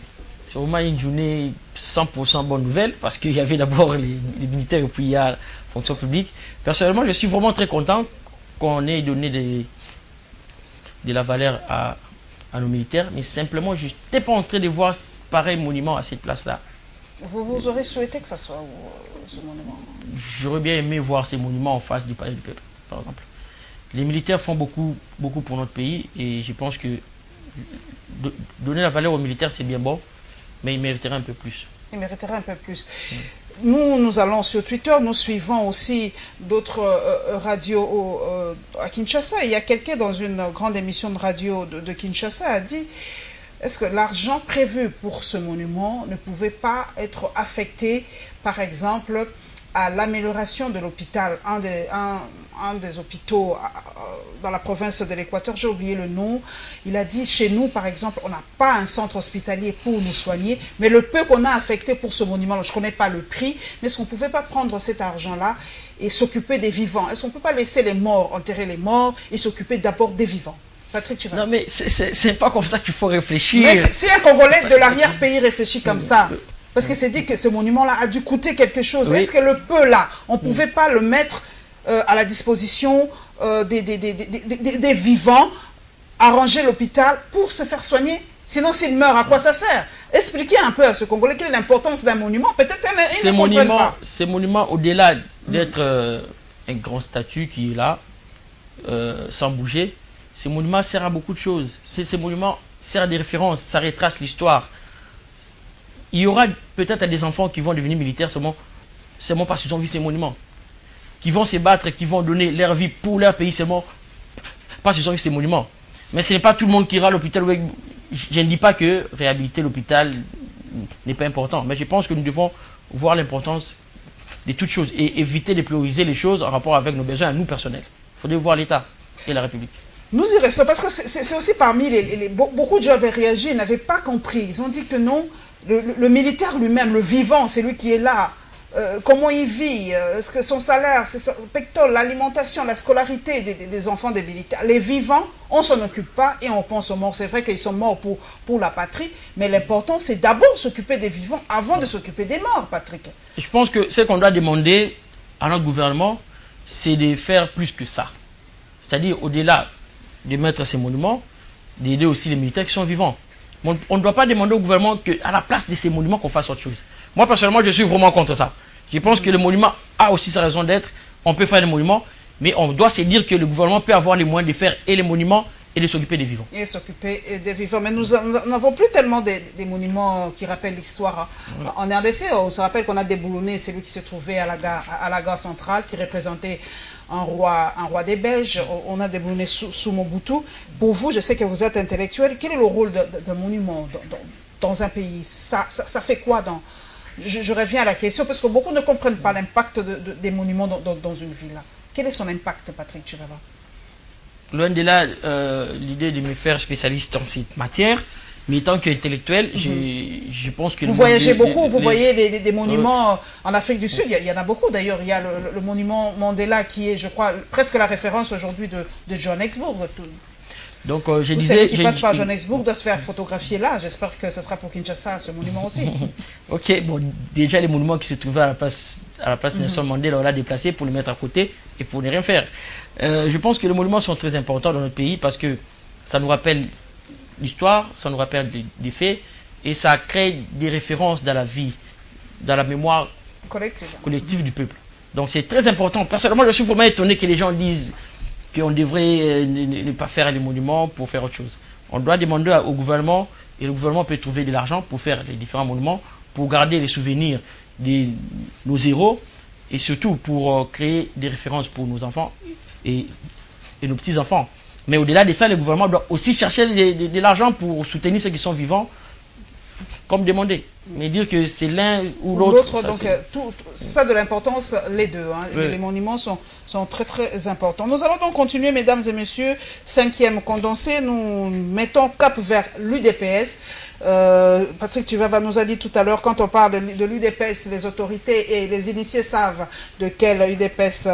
vraiment une journée 100% bonne nouvelle parce qu'il y avait d'abord les militaires et puis il y a la fonction publique. Personnellement, je suis vraiment très content qu'on ait donné de la valeur à nos militaires, mais simplement, je n'étais pas en train de voir pareil monument à cette place-là. Vous aurez souhaité que ça soit ce monument? J'aurais bien aimé voir ces monuments en face du palais du peuple, par exemple. Les militaires font beaucoup pour notre pays et je pense que donner la valeur aux militaires, c'est bien bon. Mais il mériterait un peu plus. Il mériterait un peu plus. Nous allons sur Twitter, nous suivons aussi d'autres radios à Kinshasa. Il y a quelqu'un dans une grande émission de radio de Kinshasa a dit est-ce que l'argent prévu pour ce monument ne pouvait pas être affecté, par exemple, à l'amélioration de l'hôpital, un des hôpitaux dans la province de l'Équateur, j'ai oublié le nom. Il a dit, chez nous, par exemple, on n'a pas un centre hospitalier pour nous soigner, mais le peu qu'on a affecté pour ce monument, je ne connais pas le prix, mais est-ce qu'on ne pouvait pas prendre cet argent-là et s'occuper des vivants? Est-ce qu'on ne peut pas laisser les morts, enterrer les morts et s'occuper d'abord des vivants? Patrick Chivava. Non, mais c'est pas comme ça qu'il faut réfléchir. Mais si un Congolais de l'arrière-pays réfléchit comme ça, parce que c'est dit que ce monument-là a dû coûter quelque chose. Oui. Est-ce que le peu là, on ne pouvait pas le mettre à la disposition des vivants, arranger l'hôpital pour se faire soigner? Sinon, s'il meurt, à quoi ça sert? Expliquez un peu à ce Congolais quelle est l'importance d'un monument. Peut-être qu'ils ne comprennent pas. Ces monuments, au-delà d'être un grand statut qui est là, sans bouger. Ces monuments servent à beaucoup de choses. Ces monuments servent à des références, ça retrace l'histoire. Il y aura peut-être des enfants qui vont devenir militaires seulement parce qu'ils ont vu ces monuments. Qui vont se battre, qui vont donner leur vie pour leur pays seulement parce qu'ils ont vu ces monuments. Mais ce n'est pas tout le monde qui ira à l'hôpital. Je ne dis pas que réhabiliter l'hôpital n'est pas important. Mais je pense que nous devons voir l'importance de toutes choses et éviter de prioriser les choses en rapport avec nos besoins à nous personnels. Il faudrait voir l'État et la République. Nous y restons parce que c'est aussi parmi beaucoup de gens avaient réagi, ils n'avaient pas compris. Ils ont dit que non, le militaire lui-même, le vivant, c'est lui qui est là. Comment il vit, est-ce que son salaire, son pectole, l'alimentation, la scolarité des enfants des militaires. Les vivants, on ne s'en occupe pas et on pense aux morts. C'est vrai qu'ils sont morts pour la patrie, mais l'important c'est d'abord s'occuper des vivants avant de s'occuper des morts, Patrick. Je pense que ce qu'on doit demander à notre gouvernement, c'est de faire plus que ça. C'est-à-dire, au-delà de mettre ces monuments, d'aider aussi les militaires qui sont vivants. On ne doit pas demander au gouvernement qu'à la place de ces monuments qu'on fasse autre chose. Moi, personnellement, je suis vraiment contre ça. Je pense que le monument a aussi sa raison d'être. On peut faire des monuments, mais on doit se dire que le gouvernement peut avoir les moyens de faire et les monuments et de s'occuper des vivants. Et s'occuper des vivants. Mais nous n'avons plus tellement des monuments qui rappellent l'histoire. En RDC, on se rappelle qu'on a déboulonné celui qui se trouvait à la gare centrale, qui représentait un roi des Belges. On a déboulonné sous Mobutu. Pour vous, je sais que vous êtes intellectuel. Quel est le rôle d'un monument dans un pays? Ça fait quoi dans... Je reviens à la question, parce que beaucoup ne comprennent pas l'impact des monuments dans une ville. Quel est son impact, Patrick Chirava? Loin de là, l'idée de me faire spécialiste en cette matière, mais tant qu'intellectuel, je pense que... Vous voyagez beaucoup, vous voyez des monuments en Afrique du Sud, il y en a beaucoup d'ailleurs. Il y a le monument Mandela qui est, je crois, presque la référence aujourd'hui de Johannesburg. Donc, je disais... Qui passe par Johannesburg doit se faire photographier là. J'espère que ce sera pour Kinshasa, ce monument aussi. Ok, bon, déjà les monuments qui se trouvaient à la place Nelson Mandela, on l'a déplacé pour le mettre à côté et pour ne rien faire. Je pense que les monuments sont très importants dans notre pays parce que ça nous rappelle l'histoire, ça nous rappelle des faits et ça crée des références dans la vie, dans la mémoire collective du peuple. Donc c'est très important. Personnellement, je suis vraiment étonné que les gens disent qu'on devrait ne pas faire les monuments pour faire autre chose. On doit demander au gouvernement, et le gouvernement peut trouver de l'argent pour faire les différents monuments, pour garder les souvenirs de nos héros, et surtout pour créer des références pour nos enfants et nos petits-enfants. Mais au-delà de ça, le gouvernement doit aussi chercher de l'argent pour soutenir ceux qui sont vivants, comme demandé. Mais dire que c'est l'un ou l'autre... Donc, ça a de l'importance, les deux. Hein. Oui. Les monuments sont très, très importants. Nous allons donc continuer, mesdames et messieurs. 5e condensé, nous mettons cap vers l'UDPS. Patrick Chirava nous a dit tout à l'heure, quand on parle de l'UDPS, les autorités et les initiés savent de quel UDPS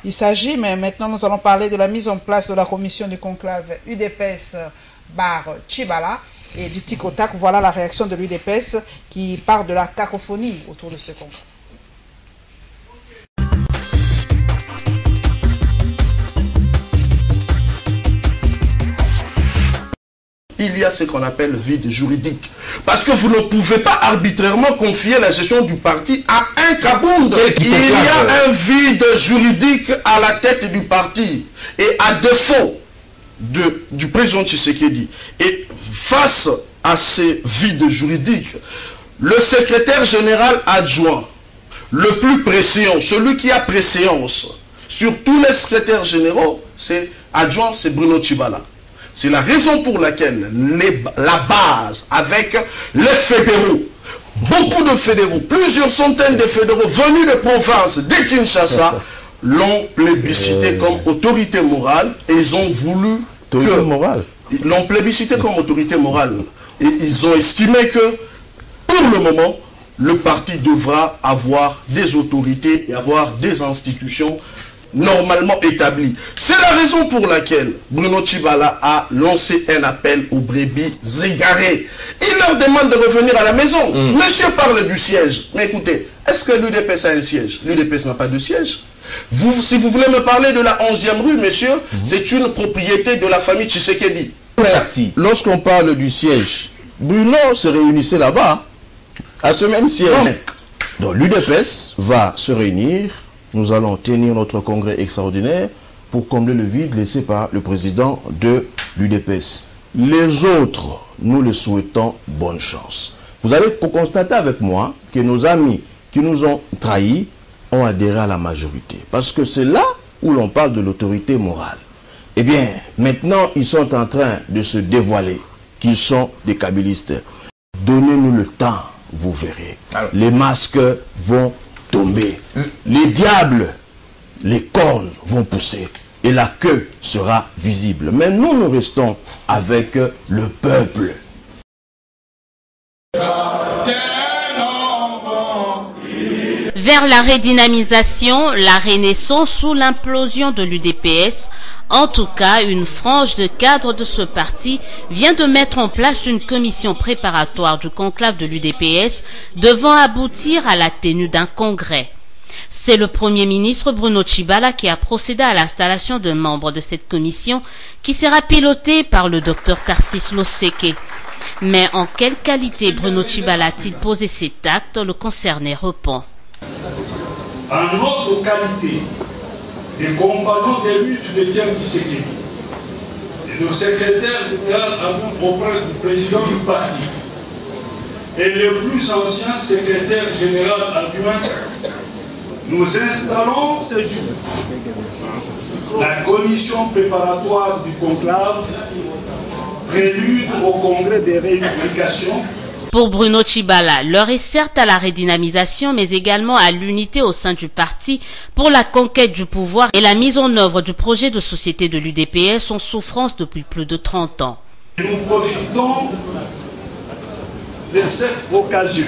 il s'agit. Mais maintenant, nous allons parler de la mise en place de la commission du conclave UDPS bar Tchibala. Et du tic au tac, voilà la réaction de l'UDPS qui part de la cacophonie autour de ce congrès. Il y a ce qu'on appelle le vide juridique. Parce que vous ne pouvez pas arbitrairement confier la gestion du parti à un Kabound. Il y a un vide juridique à la tête du parti. Et à défaut du président Tshisekedi, et face à ces vides juridiques, le secrétaire général adjoint, le plus préséant, celui qui a préséance sur tous les secrétaires généraux, c'est adjoint, c'est Bruno Tchibala. C'est la raison pour laquelle la base, avec les fédéraux, beaucoup de fédéraux, plusieurs centaines de fédéraux venus de province, de Kinshasa, l'ont plébiscité comme autorité morale et ils ont voulu ils l'ont plébiscité comme autorité morale et ils ont estimé que pour le moment le parti devra avoir des autorités et avoir des institutions normalement établies. C'est la raison pour laquelle Bruno Tchibala a lancé un appel aux brebis égarées. Il leur demande de revenir à la maison. Monsieur parle du siège. Mais écoutez, est-ce que l'UDPS a un siège? L'UDPS n'a pas de siège. Si vous voulez me parler de la 11e rue, monsieur, c'est une propriété de la famille Tshisekedi. Lorsqu'on parle du siège, Bruno se réunissait là-bas, à ce même siège. Donc l'UDPS va se réunir nous allons tenir notre congrès extraordinaire pour combler le vide laissé par le président de l'UDPS. Les autres, nous les souhaitons bonne chance. Vous allez constater avec moi que nos amis qui nous ont trahis ont adhéré à la majorité. Parce que c'est là où l'on parle de l'autorité morale. Eh bien, maintenant, ils sont en train de se dévoiler qu'ils sont des kabylistes. Donnez-nous le temps, vous verrez. Les masques vont tomber. Les diables, les cornes vont pousser. Et la queue sera visible. Mais nous, nous restons avec le peuple. Vers la redynamisation, la renaissance sous l'implosion de l'UDPS, en tout cas, une frange de cadres de ce parti vient de mettre en place une commission préparatoire du conclave de l'UDPS devant aboutir à la tenue d'un congrès. C'est le Premier ministre Bruno Tshibala qui a procédé à l'installation de membres de cette commission qui sera pilotée par le docteur Tarsis Loseke. Mais en quelle qualité Bruno Tshibala a-t-il posé cet acte? Le concerné répond. En notre qualité de compagnons des luttes de Tiens Tshisekedi et de secrétaire général auprès du président du parti et le plus ancien secrétaire général adjoint, nous installons ce jour la commission préparatoire du conclave, prélude au congrès de réunification. Pour Bruno Tshibala, l'heure est certes à la redynamisation, mais également à l'unité au sein du parti pour la conquête du pouvoir et la mise en œuvre du projet de société de l'UDPS en souffrance depuis plus de 30 ans. Nous profitons de cette occasion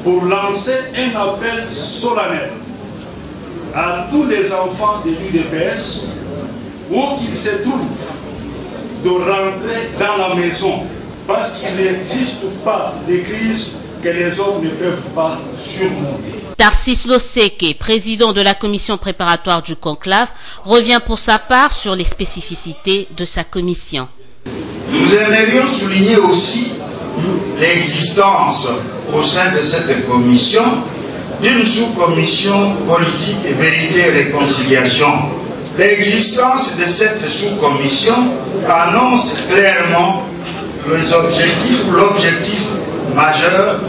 pour lancer un appel solennel à tous les enfants de l'UDPS, où qu'ils se trouvent, de rentrer dans la maison. Parce qu'il n'existe pas de crise que les hommes ne peuvent pas surmonter. Tarsis Loseke, président de la commission préparatoire du conclave, revient pour sa part sur les spécificités de sa commission. Nous aimerions souligner aussi l'existence au sein de cette commission d'une sous-commission politique et vérité et réconciliation. L'existence de cette sous-commission annonce clairement l'objectif majeur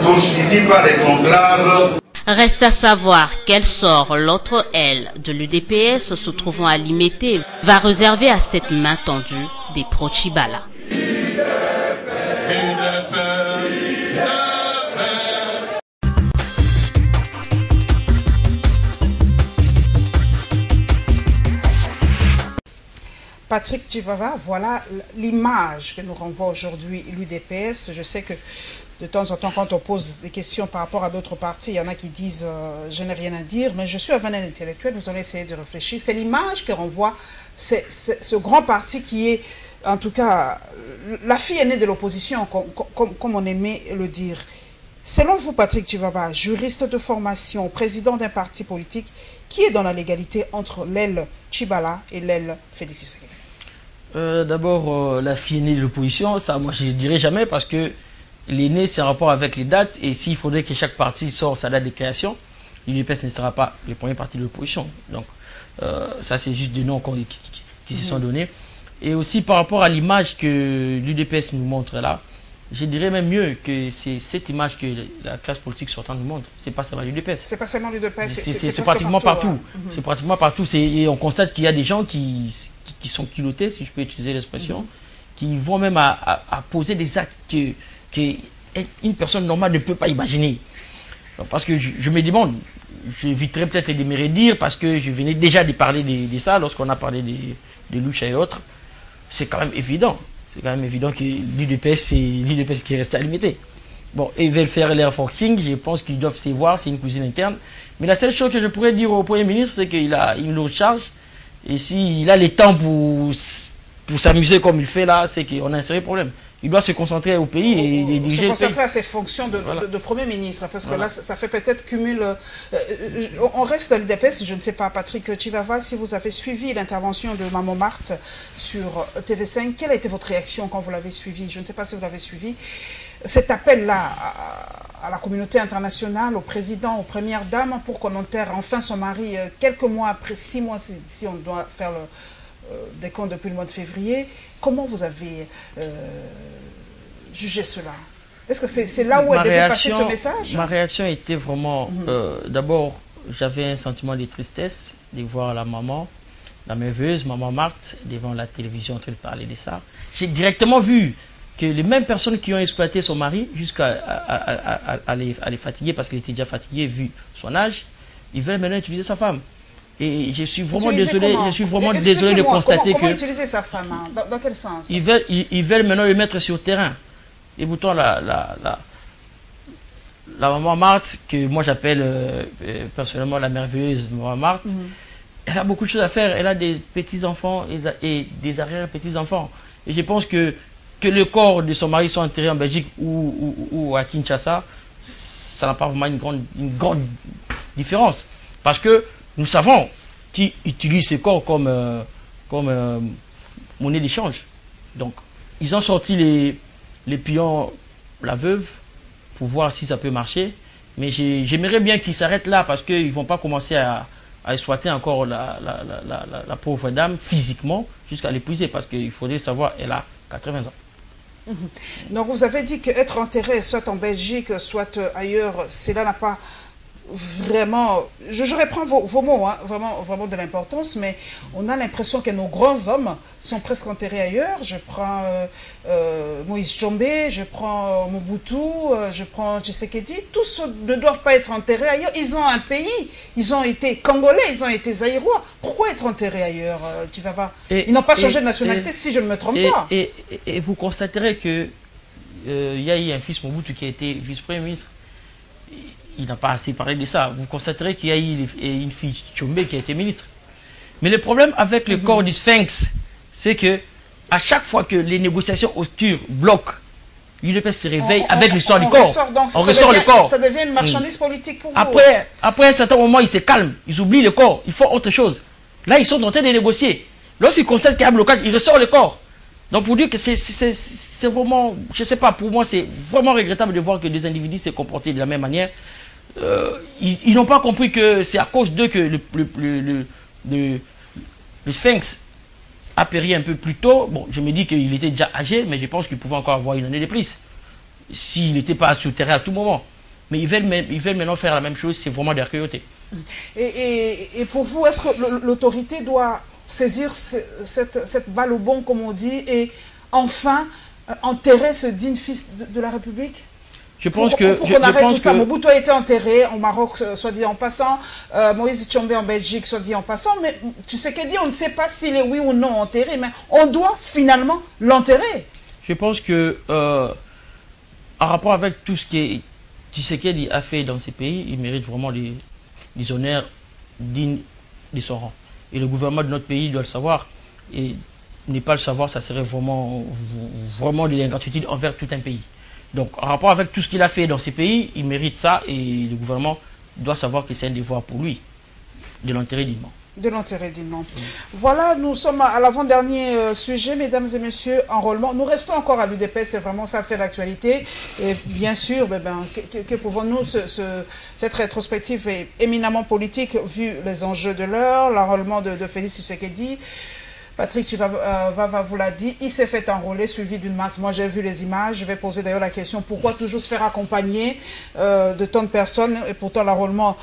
poursuivi par les conclaves. Reste à savoir quel sort l'autre aile de l'UDPS se trouvant à Limete va réserver à cette main tendue des pro-Tshibala. Patrick Tshibala, voilà l'image que nous renvoie aujourd'hui l'UDPS. Je sais que de temps en temps, quand on pose des questions par rapport à d'autres partis, il y en a qui disent « je n'ai rien à dire », mais je suis un intellectuel, nous allons essayer de réfléchir. C'est l'image que renvoie ce grand parti qui est, en tout cas, la fille aînée de l'opposition, comme on aimait le dire. Selon vous, Patrick Tshibala, juriste de formation, président d'un parti politique, qui est dans la légalité entre l'aile Tshibala et l'aile Félix Tshisekedi? D'abord, la fille aînée de l'opposition, ça, moi, je ne dirais jamais parce que l'aîné, c'est en rapport avec les dates. Et s'il faudrait que chaque parti sorte sa date de création, l'UDPS ne sera pas le premier parti de l'opposition. Donc, ça, c'est juste des noms qui se sont donnés. Et aussi, par rapport à l'image que l'UDPS nous montre là, je dirais même mieux que c'est cette image que la classe politique sortante nous montre. C'est pas seulement l'UDPS. C'est pas seulement l'UDPS, c'est pratiquement partout. C'est pratiquement partout. Et on constate qu'il y a des gens qui sont culottés, si je peux utiliser l'expression, qui vont même à poser des actes qu'une personne normale ne peut pas imaginer. Donc, parce que je me demande, j'éviterai peut-être de me redire parce que je venais déjà de parler de ça lorsqu'on a parlé de Lucha et autres. C'est quand même évident. C'est quand même évident que l'UDPS, c'est l'UDPS qui reste à limiter. Bon, ils veulent faire l'air forcing, je pense qu'ils doivent se voir, c'est une cuisine interne. Mais la seule chose que je pourrais dire au Premier ministre, c'est qu'il a une lourde charge. Et s'il a le temps pour s'amuser comme il fait là, c'est qu'on a un sérieux problème. Il doit se concentrer au pays et diriger le pays. Se concentrer à ses fonctions de Premier ministre, parce que là, ça fait peut-être cumul. On reste à l'UDPS, je ne sais pas, Patrick Tshibala, si vous avez suivi l'intervention de Maman Marthe sur TV5, quelle a été votre réaction quand vous l'avez suivi? Je ne sais pas si vous l'avez suivi. Cet appel-là à la communauté internationale, au président, aux premières dames, pour qu'on enterre enfin son mari quelques mois après, 6 mois, si on doit faire le décompte depuis le mois de février. Comment vous avez jugé cela? Est-ce que c'est là où elle devait passer ce message? Ma réaction était vraiment... D'abord, j'avais un sentiment de tristesse de voir la maman, la merveilleuse maman Marthe, devant la télévision en train de parler de ça. J'ai directement vu que les mêmes personnes qui ont exploité son mari jusqu'à les fatiguer, parce qu'il était déjà fatigué vu son âge, ils veulent maintenant utiliser sa femme. Et je suis vraiment désolé, de constater comment utiliser sa femme, hein? Dans quel sens? Ils veulent maintenant le mettre sur le terrain. Et pourtant, la maman Marthe, que moi j'appelle personnellement la merveilleuse maman Marthe, elle a beaucoup de choses à faire. Elle a des petits-enfants et des arrière-petits-enfants. Et je pense que le corps de son mari soit enterré en Belgique ou à Kinshasa, ça n'a pas vraiment une grande différence. Parce que nous savons qu'ils utilisent ces corps comme monnaie d'échange. Donc, ils ont sorti les pions, la veuve, pour voir si ça peut marcher. Mais j'aimerais bien qu'ils s'arrêtent là, parce qu'ils ne vont pas commencer à exploiter encore la pauvre dame physiquement jusqu'à l'épuiser, parce qu'il faudrait savoir, elle a 80 ans. Donc vous avez dit qu'être enterré soit en Belgique, soit ailleurs, cela n'a pas vraiment... Je reprends vos mots, hein, vraiment de l'importance, mais on a l'impression que nos grands hommes sont presque enterrés ailleurs. Je prends Moïse Tshombe, je prends Mobutu, je prends Tshisekedi. Tous ne doivent pas être enterrés ailleurs. Ils ont un pays, ils ont été congolais, ils ont été zaïrois. Pourquoi être enterrés ailleurs, Tivava? Ils n'ont pas changé de nationalité, si je ne me trompe pas. Et vous constaterez que il y a eu un fils Mobutu qui a été vice-premier ministre. Il n'a pas assez parlé de ça. Vous constaterez qu'il y a eu une fille Tshombe qui a été ministre. Mais le problème avec le corps du Sphinx, c'est que à chaque fois que les négociations obscures bloquent, l'UDPS se réveille avec l'histoire du corps. On ressort le corps. Ça devient une marchandise politique pour vous. Après un certain moment, ils se calment. Ils oublient le corps. Ils font autre chose. Là, ils sont en train de négocier. Lorsqu'ils constatent qu'il y a un blocage, ils ressortent le corps. Donc pour dire que c'est vraiment, je ne sais pas, pour moi c'est vraiment regrettable de voir que des individus se comportent de la même manière. Ils n'ont pas compris que c'est à cause d'eux que le Sphinx a péri un peu plus tôt. Bon, je me dis qu'il était déjà âgé, mais je pense qu'il pouvait encore avoir une année de plus s'il n'était pas sur le terrain à tout moment. Mais ils veulent maintenant faire la même chose, c'est vraiment de la cruauté. Et pour vous, est-ce que l'autorité doit saisir cette balle au bond, comme on dit, et enfin enterrer ce digne fils de la République? Je pense que... Pour qu'on arrête tout ça. Mobutu a été enterré au Maroc, soit dit en passant. Moïse Tshombe en Belgique, soit dit en passant. Mais Tshisekedi, on ne sait pas s'il est oui ou non enterré, mais on doit finalement l'enterrer. Je pense que, en rapport avec tout ce que Tshisekedi a fait dans ces pays, il mérite vraiment des honneurs dignes de son rang. Et le gouvernement de notre pays doit le savoir. Et ne pas le savoir, ça serait vraiment de l'ingratitude envers tout un pays. Donc, en rapport avec tout ce qu'il a fait dans ces pays, il mérite ça et le gouvernement doit savoir que c'est un devoir pour lui de l'enterrer dignement. De l'enterrer dignement. Voilà, nous sommes à l'avant-dernier sujet, mesdames et messieurs, enrôlement. Nous restons encore à l'UDPS, c'est vraiment ça fait l'actualité. Et bien sûr, que pouvons-nous, cette rétrospective est éminemment politique vu les enjeux de l'heure, l'enrôlement de Félix Tshisekedi. Patrick Tivava vous l'a dit, il s'est fait enrôler, suivi d'une masse. Moi, j'ai vu les images. Je vais poser d'ailleurs la question, pourquoi toujours se faire accompagner de tant de personnes? Et pourtant, l'enrôlement,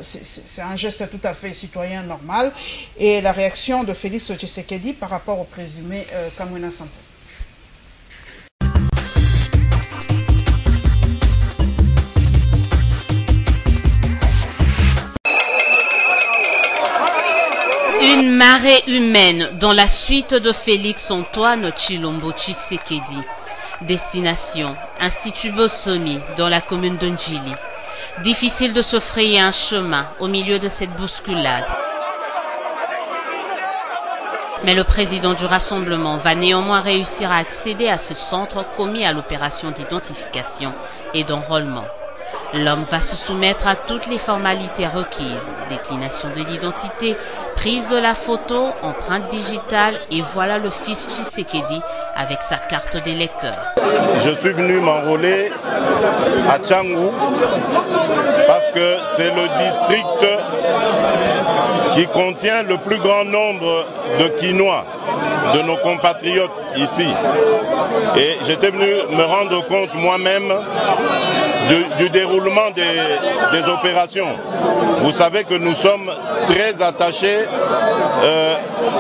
c'est un geste tout à fait citoyen, normal. Et la réaction de Félix Tshisekedi par rapport au présumé Kamwina Sampo. Une marée humaine dans la suite de Félix Antoine Tshilombo Tshisekedi. Destination, Institut Bosomi, dans la commune de Ndjili. Difficile de se frayer un chemin au milieu de cette bousculade. Mais le président du rassemblement va néanmoins réussir à accéder à ce centre commis à l'opération d'identification et d'enrôlement. L'homme va se soumettre à toutes les formalités requises, déclination de l'identité, prise de la photo, empreinte digitale et voilà le fils Tshisekedi avec sa carte d'électeur. Je suis venu m'enrôler à Tchangou parce que c'est le district qui contient le plus grand nombre de Quinois, de nos compatriotes ici. Et j'étais venu me rendre compte moi-même du déroulement des opérations. Vous savez que nous sommes très attachés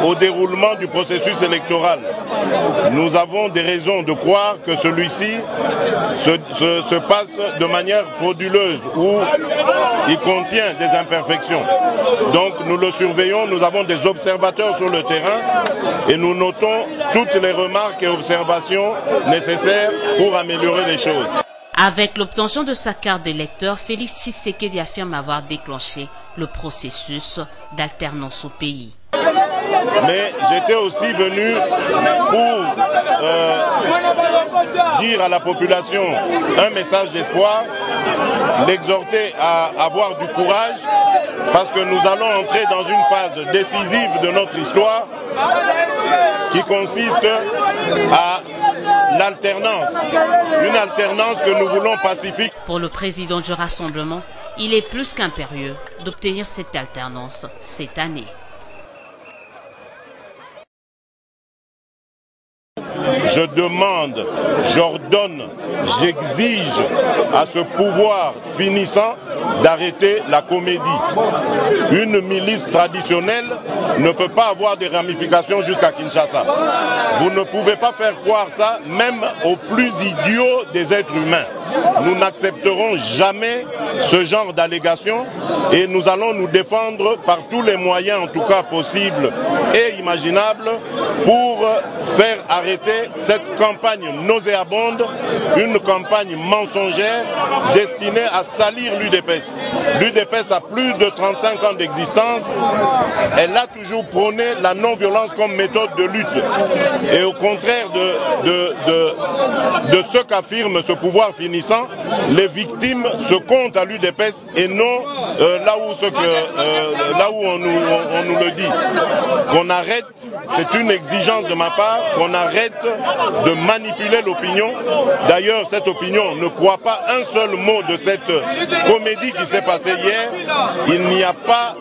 au déroulement du processus électoral. Nous avons des raisons de croire que celui-ci se passe de manière frauduleuse ou il contient des imperfections. Donc nous le surveillons, nous avons des observateurs sur le terrain et nous notons toutes les remarques et observations nécessaires pour améliorer les choses. Avec l'obtention de sa carte d'électeur, Félix Tshisekedi affirme avoir déclenché le processus d'alternance au pays. Mais j'étais aussi venu pour dire à la population un message d'espoir, l'exhorter à avoir du courage, parce que nous allons entrer dans une phase décisive de notre histoire qui consiste à l'alternance, une alternance que nous voulons pacifique. Pour le président du Rassemblement, il est plus qu'impérieux d'obtenir cette alternance cette année. Je demande, j'ordonne, j'exige à ce pouvoir finissant d'arrêter la comédie. Une milice traditionnelle ne peut pas avoir des ramifications jusqu'à Kinshasa. Vous ne pouvez pas faire croire ça même aux plus idiots des êtres humains. Nous n'accepterons jamais ce genre d'allégations et nous allons nous défendre par tous les moyens, en tout cas possibles et imaginables, pour faire arrêter cette campagne nauséabonde, une campagne mensongère destinée à salir l'UDPS. L'UDPS a plus de 35 ans d'existence. Elle a toujours prôné la non-violence comme méthode de lutte. Et au contraire de ce qu'affirme ce pouvoir finissant, les victimes se comptent à l'UDPS et non là où on nous le dit. Qu'on arrête, c'est une exigence de ma part, qu'on arrête de manipuler l'opinion. D'ailleurs, cette opinion ne croit pas un seul mot de cette comédie qui s'est passée hier. Il n'y a pas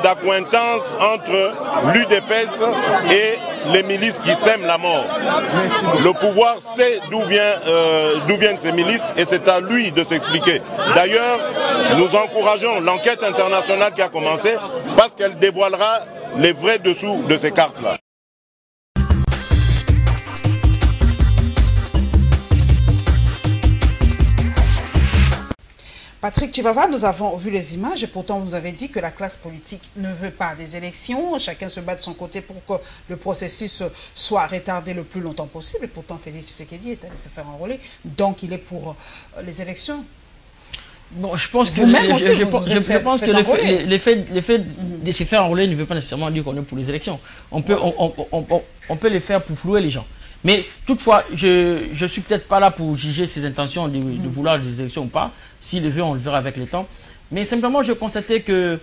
d'accointance entre l'UDPS et les milices qui sèment la mort. Le pouvoir sait d'où viennent ces milices et c'est à lui de s'expliquer. D'ailleurs, nous encourageons l'enquête internationale qui a commencé parce qu'elle dévoilera les vrais dessous de ces cartes-là. Patrick Chivava, nous avons vu les images et pourtant vous avez dit que la classe politique ne veut pas des élections. Chacun se bat de son côté pour que le processus soit retardé le plus longtemps possible. Et pourtant Félix Tshisekedi est allé se faire enrôler. Donc il est pour les élections. Bon, je pense que le fait de se faire enrôler ne veut pas nécessairement dire qu'on est pour les élections. On peut les faire pour flouer les gens. Mais toutefois, je ne suis peut-être pas là pour juger ses intentions de vouloir des élections ou pas. S'il le veut, on le verra avec le temps. Mais simplement, je constatais que,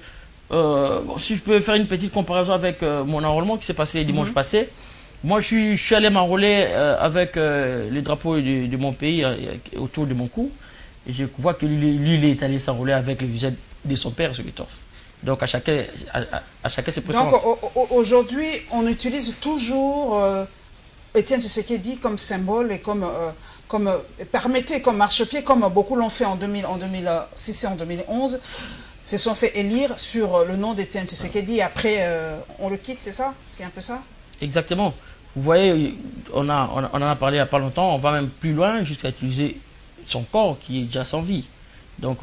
si je peux faire une petite comparaison avec mon enrôlement qui s'est passé le dimanche passé, moi je suis allé m'enrôler avec le drapeau de mon pays autour de mon cou. Et je vois que lui il est allé s'enrôler avec le visage de son père sur le torse. Donc à chacun ses préférences. Donc aujourd'hui, on utilise toujours Étienne Tshisekedi comme symbole et comme marchepied, comme beaucoup l'ont fait en 2006 et en 2011, se sont fait élire sur le nom d'Étienne Tshisekedi et après on le quitte, c'est ça? C'est un peu ça? Exactement. Vous voyez, on en a parlé il n'y a pas longtemps, on va même plus loin jusqu'à utiliser son corps qui est déjà sans vie. Donc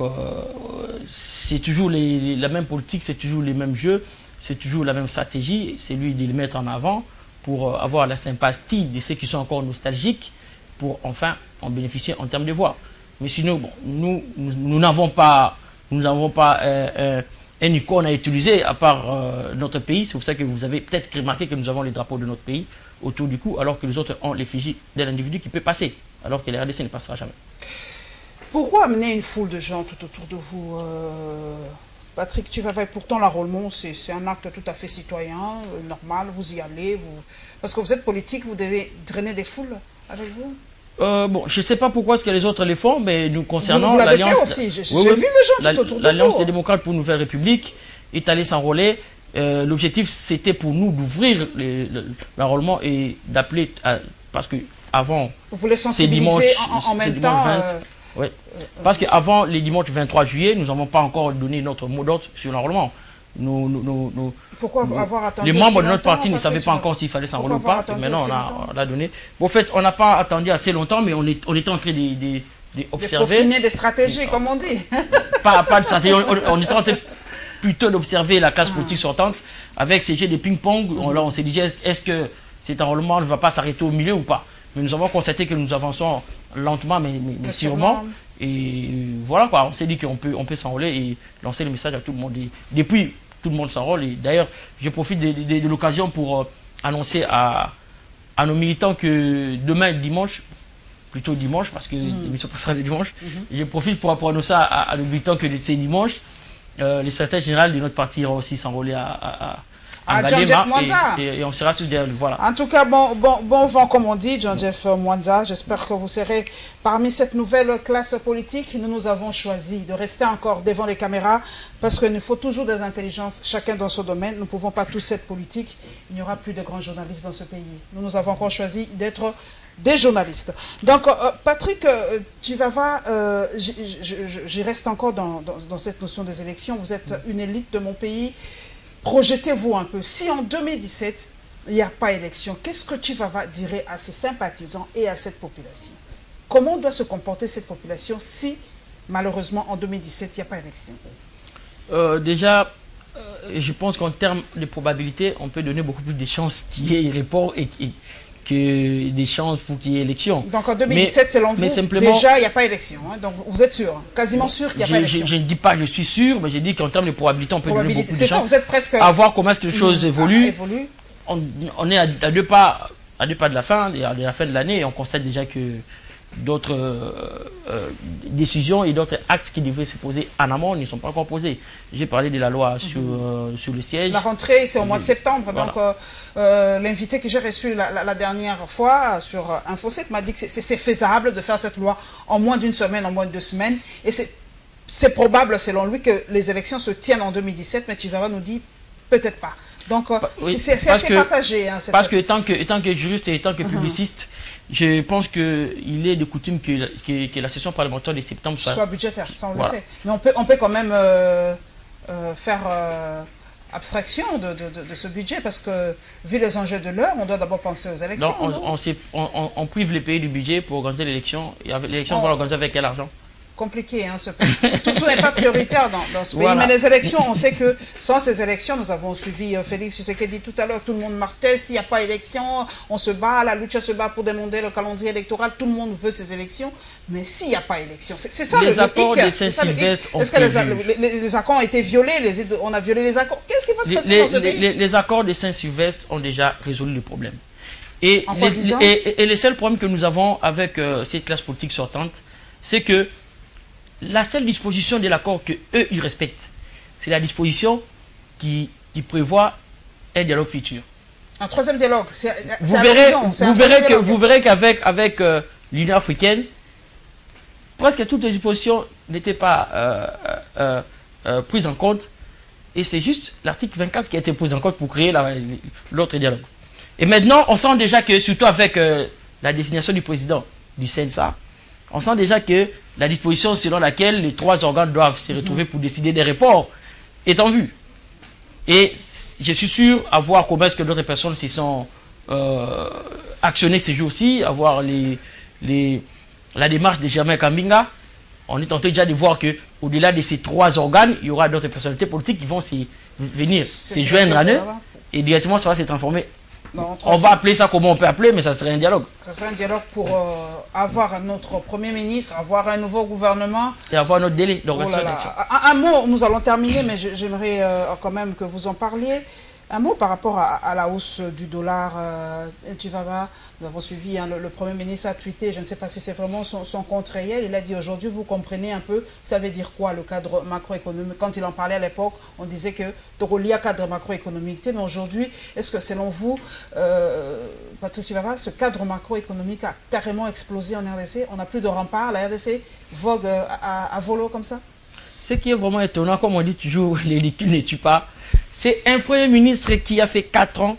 c'est toujours la même politique, c'est toujours les mêmes jeux, c'est toujours la même stratégie, c'est lui de le mettre en avant pour avoir la sympathie de ceux qui sont encore nostalgiques, pour enfin en bénéficier en termes de voix. Mais sinon, bon, nous n'avons pas un icône à utiliser à part notre pays. C'est pour ça que vous avez peut-être remarqué que nous avons les drapeaux de notre pays autour du cou, alors que les autres ont l'effigie d'un individu qui peut passer, alors que la RDC ne passera jamais. Pourquoi amener une foule de gens tout autour de vous Patrick Chivava, pourtant l'enrôlement, c'est un acte tout à fait citoyen, normal, vous y allez, parce que vous êtes politique, vous devez drainer des foules avec vous. Bon, je ne sais pas pourquoi est-ce que les autres les font, mais nous concernant vous l'avez fait aussi, j'ai vu les gens tout autour de vous. L'Alliance des démocrates pour une nouvelle république est allée s'enrôler. L'objectif, c'était pour nous d'ouvrir l'enrôlement et d'appeler, parce que avant, vous voulez sensibiliser en même temps. Oui, parce qu'avant les dimanches 23 juillet, nous n'avons pas encore donné notre mot d'ordre sur l'enrôlement. Pourquoi avoir attendu? Les membres de notre parti ne savaient pas encore s'il fallait s'enrôler ou pas. Maintenant, on a donné. Bon, en fait, on n'a pas attendu assez longtemps, mais on était en train d'observer. De peaufiner des stratégies, comme on dit. Pas de stratégie. On était en train plutôt d'observer la classe politique sortante avec ces jeux de ping-pong. On s'est dit, est-ce que cet enrôlement ne va pas s'arrêter au milieu ou pas? Mais nous avons constaté que nous avançons lentement, mais sûrement. Et voilà quoi, on s'est dit qu'on peut s'enrôler et lancer le message à tout le monde. Et depuis, tout le monde s'enrôle. Et d'ailleurs, je profite de l'occasion pour annoncer à nos militants que demain, dimanche, plutôt dimanche, parce que l'émission passera le dimanche, je profite pour annoncer à nos militants que c'est dimanche, les secrétaires généraux de notre parti iront aussi s'enrôler à Jean-Jeff Mwanza. Et on sera tous derrière lui, voilà. En tout cas, bon vent, comme on dit, Jean-Jeff Mwanza. J'espère que vous serez parmi cette nouvelle classe politique. Nous avons choisi de rester encore devant les caméras parce qu'il nous faut toujours des intelligences, chacun dans son domaine. Nous ne pouvons pas tous être politiques. Il n'y aura plus de grands journalistes dans ce pays. Nous avons encore choisi d'être des journalistes. Donc, Patrick Chivava, j'y reste encore dans cette notion des élections. Vous êtes une élite de mon pays. Projetez-vous un peu. Si en 2017, il n'y a pas élection, qu'est-ce que Chivava dirait à ses sympathisants et à cette population? Comment doit se comporter cette population si, malheureusement, en 2017, il n'y a pas élection? Déjà, je pense qu'en termes de probabilité, on peut donner beaucoup plus de chances qu'il y ait report que des chances pour qu'il y ait élection. Donc en 2017, selon vous, déjà, il n'y a pas élection. Hein? Donc vous êtes sûr, quasiment sûr qu'il n'y a pas élection. Je ne dis pas je suis sûr, mais je dis qu'en termes de probabilité, on peut donner beaucoup de chances. C'est ça, vous êtes presque... À voir comment est-ce que les choses évoluent. On est à deux pas de la fin, de la fin de l'année, et on constate déjà que d'autres décisions et d'autres actes qui devaient se poser en amont ne sont pas encore posés. J'ai parlé de la loi sur le siège. La rentrée, c'est au mois de septembre. Voilà. Donc, l'invité que j'ai reçu la dernière fois sur InfoSec m'a dit que c'est faisable de faire cette loi en moins d'une semaine, en moins de 2 semaines. Et c'est probable, selon lui, que les élections se tiennent en 2017, mais Chivava nous dit peut-être pas. Donc, c'est assez partagé. Hein, parce que tant que juriste et tant que publiciste, je pense qu'il est de coutume que la session parlementaire de septembre soit budgétaire, ça on le sait. Mais on peut quand même faire abstraction de ce budget, parce que vu les enjeux de l'heure, on doit d'abord penser aux élections. On prive les pays du budget pour organiser l'élection, et l'élection, on va l'organiser avec quel argent? Compliqué, hein, ce pays. Tout n'est pas prioritaire dans ce pays. Voilà. Mais les élections, on sait que sans ces élections, nous avons suivi Félix Tshisekedi tout à l'heure, tout le monde martelait, s'il n'y a pas élection, on se bat, la lucha se bat pour demander le calendrier électoral, tout le monde veut ces élections, mais s'il n'y a pas élection, c'est ça les accords de Saint-Sylvestre ont été violés. Les accords ont été violés, on a violé les accords. Qu'est-ce qui va se passer dans ce pays? Les accords de Saint-Sylvestre ont déjà résolu le problème. Et le seul problème que nous avons avec cette classe politique sortante, c'est que la seule disposition de l'accord qu'eux, ils respectent, c'est la disposition qui prévoit un dialogue futur. Un troisième dialogue, vous verrez qu'avec l'Union africaine, presque toutes les dispositions n'étaient pas prises en compte. Et c'est juste l'article 24 qui a été pris en compte pour créer l'autre dialogue. Et maintenant, on sent déjà que, surtout avec la désignation du président du CNSA, on sent déjà que la disposition selon laquelle les 3 organes doivent se retrouver pour décider des reports est en vue. Et je suis sûr, à voir comment est-ce que d'autres personnes se sont actionnées ces jours-ci, à voir la démarche de Germain Kambinga. On est tenté déjà de voir qu'au-delà de ces 3 organes, il y aura d'autres personnalités politiques qui vont venir se joindre à eux. Et directement, ça va se transformer. On va appeler ça comment on peut appeler, mais ça serait un dialogue. Ça serait un dialogue pour avoir notre Premier ministre, avoir un nouveau gouvernement. Et avoir notre délai d'organisation d'élection. Un mot, nous allons terminer, mais j'aimerais quand même que vous en parliez. Un mot par rapport à la hausse du dollar, Tchivaba. Nous avons suivi, hein, le Premier ministre a tweeté, je ne sais pas si c'est vraiment son compte réel, il a dit aujourd'hui, vous comprenez un peu, ça veut dire quoi le cadre macroéconomique. Quand il en parlait à l'époque, on disait que il y a cadre macroéconomique. Mais aujourd'hui, est-ce que selon vous, Patrick Tchivaba, ce cadre macroéconomique a carrément explosé en RDC? On n'a plus de rempart, la RDC vogue à volo comme ça? Ce qui est vraiment étonnant, comme on dit toujours, les liquides ne tuent pas. C'est un Premier ministre qui a fait 4 ans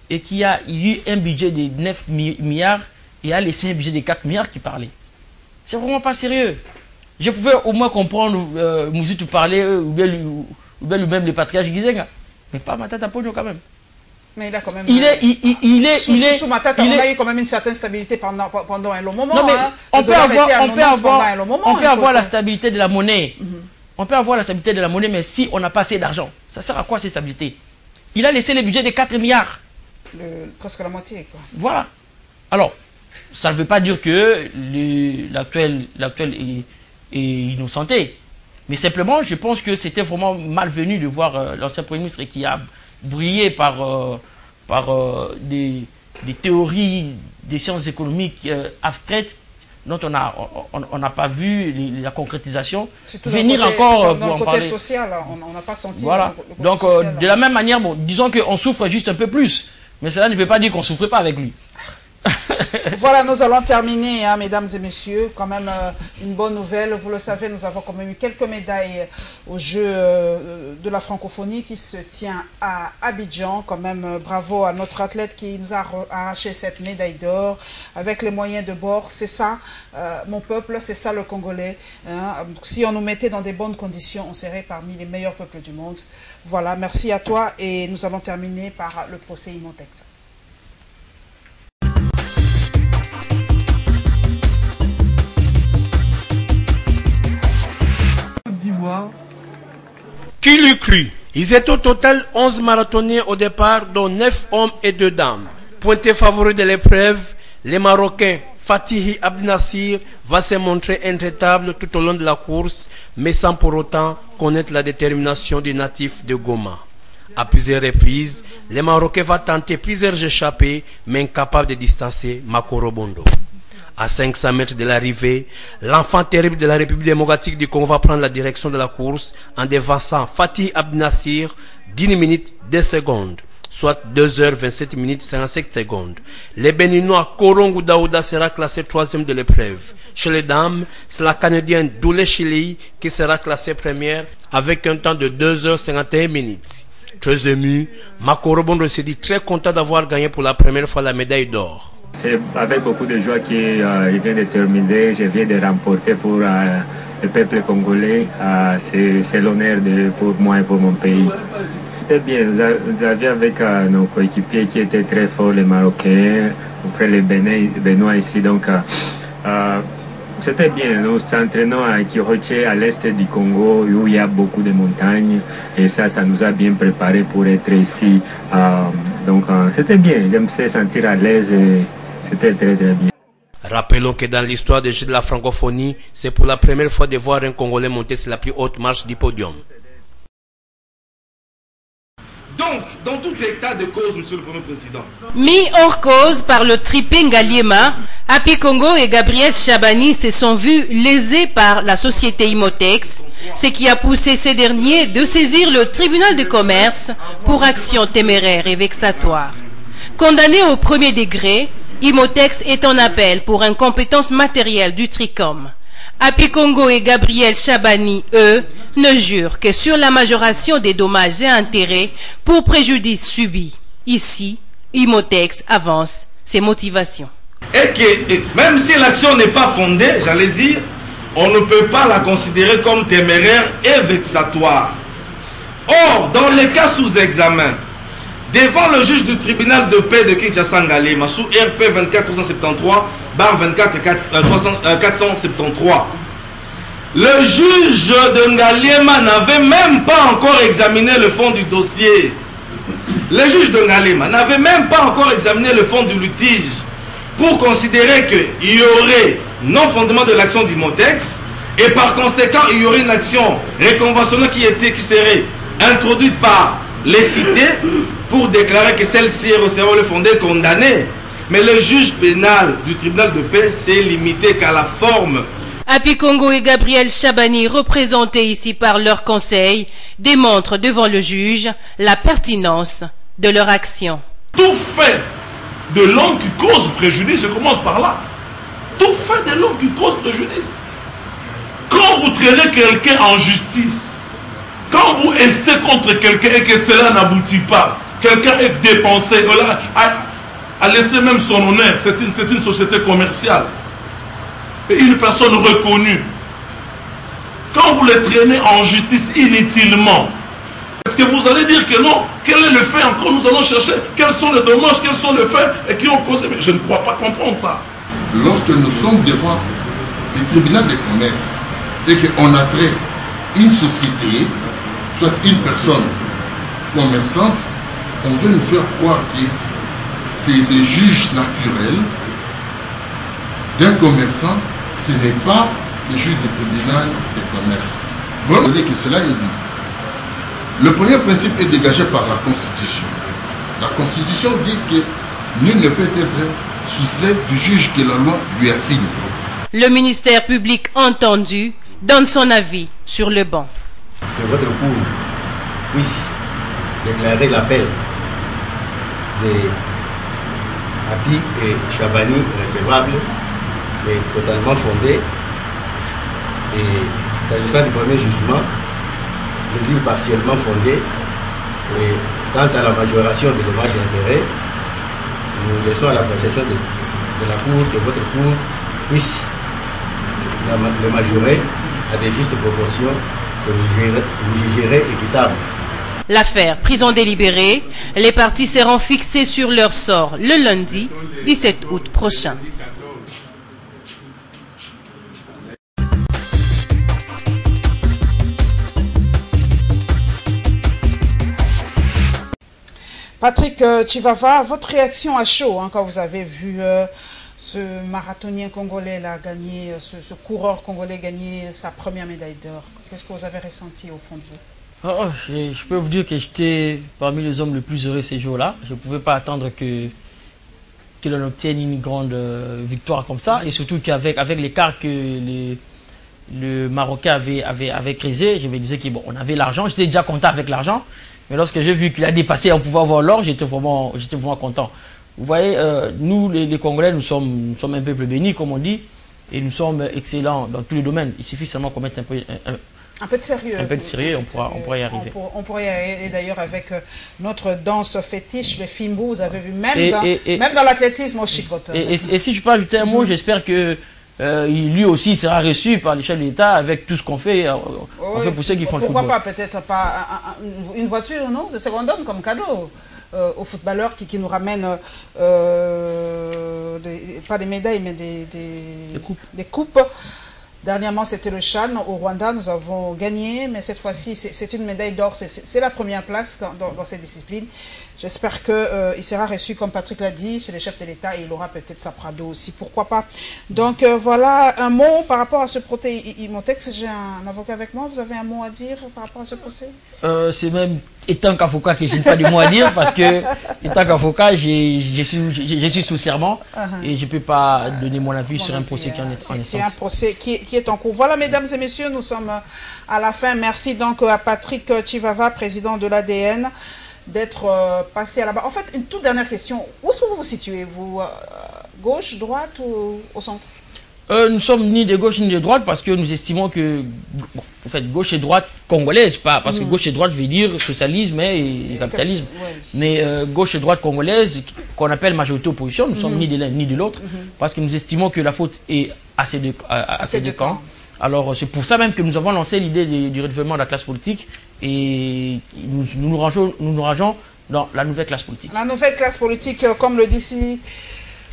et qui a eu un budget de 9 milliards et a laissé un budget de 4 milliards qui parlait. C'est vraiment pas sérieux. Je pouvais au moins comprendre Mouzoutou parler ou bien lui-même le patriarche Gizenga. Mais pas Matata Pogno quand même. Mais il a quand même... Sous Matata, on a eu quand même une certaine stabilité pendant un long moment. Non, mais hein. on peut avoir la faut... stabilité de la monnaie. On peut avoir la stabilité de la monnaie, mais si on n'a pas assez d'argent, ça sert à quoi cette stabilité? Il a laissé le budget de 4 milliards. Presque la moitié, quoi. Voilà. Alors, ça ne veut pas dire que l'actuel est innocenté. Mais simplement, je pense que c'était vraiment malvenu de voir l'ancien Premier ministre qui a brillé par des théories des sciences économiques abstraites dont on n'a pas vu la concrétisation, venir encore dans le côté social, on n'a pas senti. Voilà. Donc, de la même manière, bon, disons qu'on souffre juste un peu plus, mais cela ne veut pas dire qu'on ne souffre pas avec lui. Voilà, nous allons terminer, hein, mesdames et messieurs. Quand même une bonne nouvelle. Vous le savez, nous avons quand même eu quelques médailles au jeu de la francophonie qui se tient à Abidjan. Quand même, bravo à notre athlète qui nous a arraché cette médaille d'or avec les moyens de bord. C'est ça, mon peuple, c'est ça le Congolais. Hein. Si on nous mettait dans des bonnes conditions, on serait parmi les meilleurs peuples du monde. Voilà, merci à toi et nous allons terminer par le procès Imotex. Qui l'eût cru? Ils étaient au total 11 marathoniens au départ, dont 9 hommes et 2 dames. Pointé favori de l'épreuve, les Marocains Fatihi Abdinassir va se montrer intraitable tout au long de la course, mais sans pour autant connaître la détermination des natifs de Goma. À plusieurs reprises, les Marocains vont tenter plusieurs échappées, mais incapables de distancer Makoro Bondo. À 500 mètres de l'arrivée, l'enfant terrible de la République démocratique du Congo va prendre la direction de la course en devançant Fatih Abdinassir d'1 minute 2 secondes, soit 2h27 minutes 55 secondes. Le Béninois Korongo Daouda sera classé 3e de l'épreuve. Chez les dames, c'est la Canadienne Doulé Chili qui sera classée première avec un temps de 2h51 minutes. Très ému, Makoro Bondo s'est dit très content d'avoir gagné pour la première fois la médaille d'or. C'est avec beaucoup de joie qu'il vient de terminer. Je viens de remporter pour le peuple congolais. C'est l'honneur pour moi et pour mon pays. C'était bien. Nous avions avec nos coéquipiers qui étaient très forts, les Marocains, après les Béninois ici. Donc, c'était bien. Nous nous entraînons à Kiroche, à l'est du Congo, où il y a beaucoup de montagnes. Et ça nous a bien préparés pour être ici. Donc, c'était bien. Je me suis senti à l'aise. C'était très très bien. Rappelons que dans l'histoire des Jeux de la francophonie, c'est pour la première fois de voir un Congolais monter sur la plus haute marche du podium. Donc, dans tout état de cause, Monsieur le Premier Président, mis hors cause par le tripé Ngaliema, Happy Congo et Gabriel Chabani se sont vus lésés par la société Imotex, ce qui a poussé ces derniers de saisir le tribunal de commerce pour action téméraire et vexatoire. Condamné au premier degré, Imotex est en appel pour incompétence matérielle du Tricom. Happy Congo et Gabriel Chabani, eux, ne jurent que sur la majoration des dommages et intérêts pour préjudice subi. Ici, Imotex avance ses motivations. Et que même si l'action n'est pas fondée, j'allais dire, on ne peut pas la considérer comme téméraire et vexatoire. Or, dans les cas sous examen, devant le juge du tribunal de paix de Kinshasa Ngaliema, sous RP 24-373-473, le juge de Ngaliema n'avait même pas encore examiné le fond du dossier. Le juge de Ngaliema n'avait même pas encore examiné le fond du litige pour considérer qu'il y aurait non-fondement de l'action d'Imotex et par conséquent il y aurait une action réconventionnelle qui serait introduite par les citer pour déclarer que celle-ci est recevable fondée condamnée. Mais le juge pénal du tribunal de paix s'est limité qu'à la forme. Happy Congo et Gabriel Chabani, représentés ici par leur conseil, démontrent devant le juge la pertinence de leur action. Tout fait de l'homme qui cause préjudice, je commence par là. Tout fait de l'homme qui cause préjudice. Quand vous traînez quelqu'un en justice, quand vous essayez contre quelqu'un et que cela n'aboutit pas, quelqu'un est dépensé, a laissé même son honneur, c'est une société commerciale. Et une personne reconnue. Quand vous les traînez en justice inutilement, est-ce que vous allez dire que non? Quel est le fait encore? Nous allons chercher quels sont les dommages, quels sont les faits et qui ont causé. Mais je ne crois pas comprendre ça. Lorsque nous sommes devant le tribunal de commerce et qu'on a trait une société, soit une personne commerçante, on veut nous faire croire que c'est des juges naturels d'un commerçant, ce n'est pas les juges du tribunal de commerce. Vous voyez que cela est dit. Le premier principe est dégagé par la Constitution. La Constitution dit que nul ne peut être soustrait du juge que la loi lui assigne. Le ministère public entendu donne son avis sur le banc. Que votre cour puisse déclarer l'appel de Happy et Chabani recevable est totalement fondé. Et s'agissant du premier jugement, je dis partiellement fondé. Et quant à la majoration des dommages et intérêts, nous laissons à la perception de la Cour que votre Cour puisse le majorer à des justes proportions que vous jugerez équitables. L'affaire prison délibérée, les parties seront fixées sur leur sort le lundi 17 août prochain. Patrick Chivava, votre réaction à chaud quand vous avez vu ce marathonien congolais là, gagner, ce coureur congolais gagner sa première médaille d'or. Qu'est-ce que vous avez ressenti au fond de vous? Je peux vous dire que j'étais parmi les hommes les plus heureux ces jours-là. Je ne pouvais pas attendre qu'il en obtienne une grande victoire comme ça. Et surtout qu'avec l'écart que le Marocain avait créé, je me disais qu'on avait l'argent. J'étais déjà content avec l'argent. Mais lorsque j'ai vu qu'il a dépassé, on pouvait avoir l'or, j'étais vraiment content. Vous voyez, nous les Congolais, nous sommes un peuple béni, comme on dit, et nous sommes excellents dans tous les domaines. Il suffit seulement qu'on mette un peu de sérieux. Un peu de sérieux, on pourrait y arriver. On pourrait y arriver, et d'ailleurs avec notre danse fétiche, le Fimbu, vous avez vu, même dans l'athlétisme au chicote. Et si je peux ajouter un mot, j'espère que lui aussi sera reçu par les chefs de l'État avec tout ce qu'on fait. On fait pour ceux qui font le football. Pourquoi pas, peut-être pas une voiture, non? C'est ce qu'on donne comme cadeau aux footballeurs qui nous ramènent pas des médailles, mais des coupes. Dernièrement, c'était le Chan au Rwanda. Nous avons gagné, mais cette fois-ci, c'est une médaille d'or. C'est la première place dans cette discipline. J'espère qu'il sera reçu, comme Patrick l'a dit, chez les chefs de l'État, et il aura peut-être sa Prado aussi, pourquoi pas. Donc voilà, un mot par rapport à ce procès. Imotex, j'ai un avocat avec moi, vous avez un mot à dire par rapport à ce procès? C'est même, étant qu'avocat, que je n'ai pas de mot à dire, parce que, étant qu'avocat, je suis sous serment, et je ne peux pas donner mon avis sur un procès qui en est en essence. C'est un procès qui est en cours. Voilà, mesdames et messieurs, nous sommes à la fin. Merci donc à Patrick Chivava, président de l'ADN, d'être passé à la barre. En fait, une toute dernière question. Où est-ce que vous vous situez? Vous, gauche, droite ou au centre? Nous sommes ni de gauche ni de droite parce que nous estimons que, bon, en fait, gauche et droite congolaise, pas parce que gauche et droite veut dire socialisme et capitalisme, mais gauche et droite congolaise, qu'on appelle majorité-opposition, nous sommes ni de l'un ni de l'autre, parce que nous estimons que la faute est à ces deux camps. Alors c'est pour ça même que nous avons lancé l'idée du renouvellement de la classe politique et nous nous rangeons dans la nouvelle classe politique. La nouvelle classe politique, comme le dit ici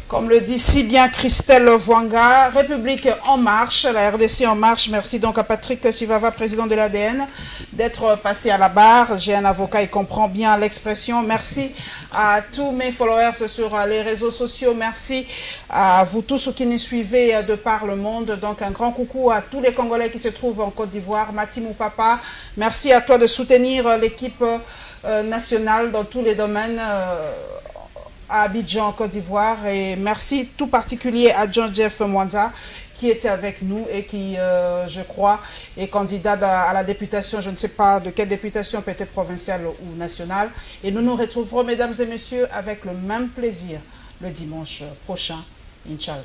Comme le dit si bien Christelle Vwanga, République en marche, la RDC en marche. Merci donc à Patrick Chivava, président de l'ADN, d'être passé à la barre. J'ai un avocat, il comprend bien l'expression. Merci à tous mes followers sur les réseaux sociaux. Merci à vous tous qui nous suivez de par le monde. Donc un grand coucou à tous les Congolais qui se trouvent en Côte d'Ivoire. Matimou Papa, merci à toi de soutenir l'équipe nationale dans tous les domaines. À Abidjan, Côte d'Ivoire, et merci tout particulier à John Jeff Mwanza qui était avec nous et qui, je crois, est candidat à la députation, je ne sais pas de quelle députation, peut-être provinciale ou nationale. Et nous nous retrouverons, mesdames et messieurs, avec le même plaisir le dimanche prochain, Inch'Allah.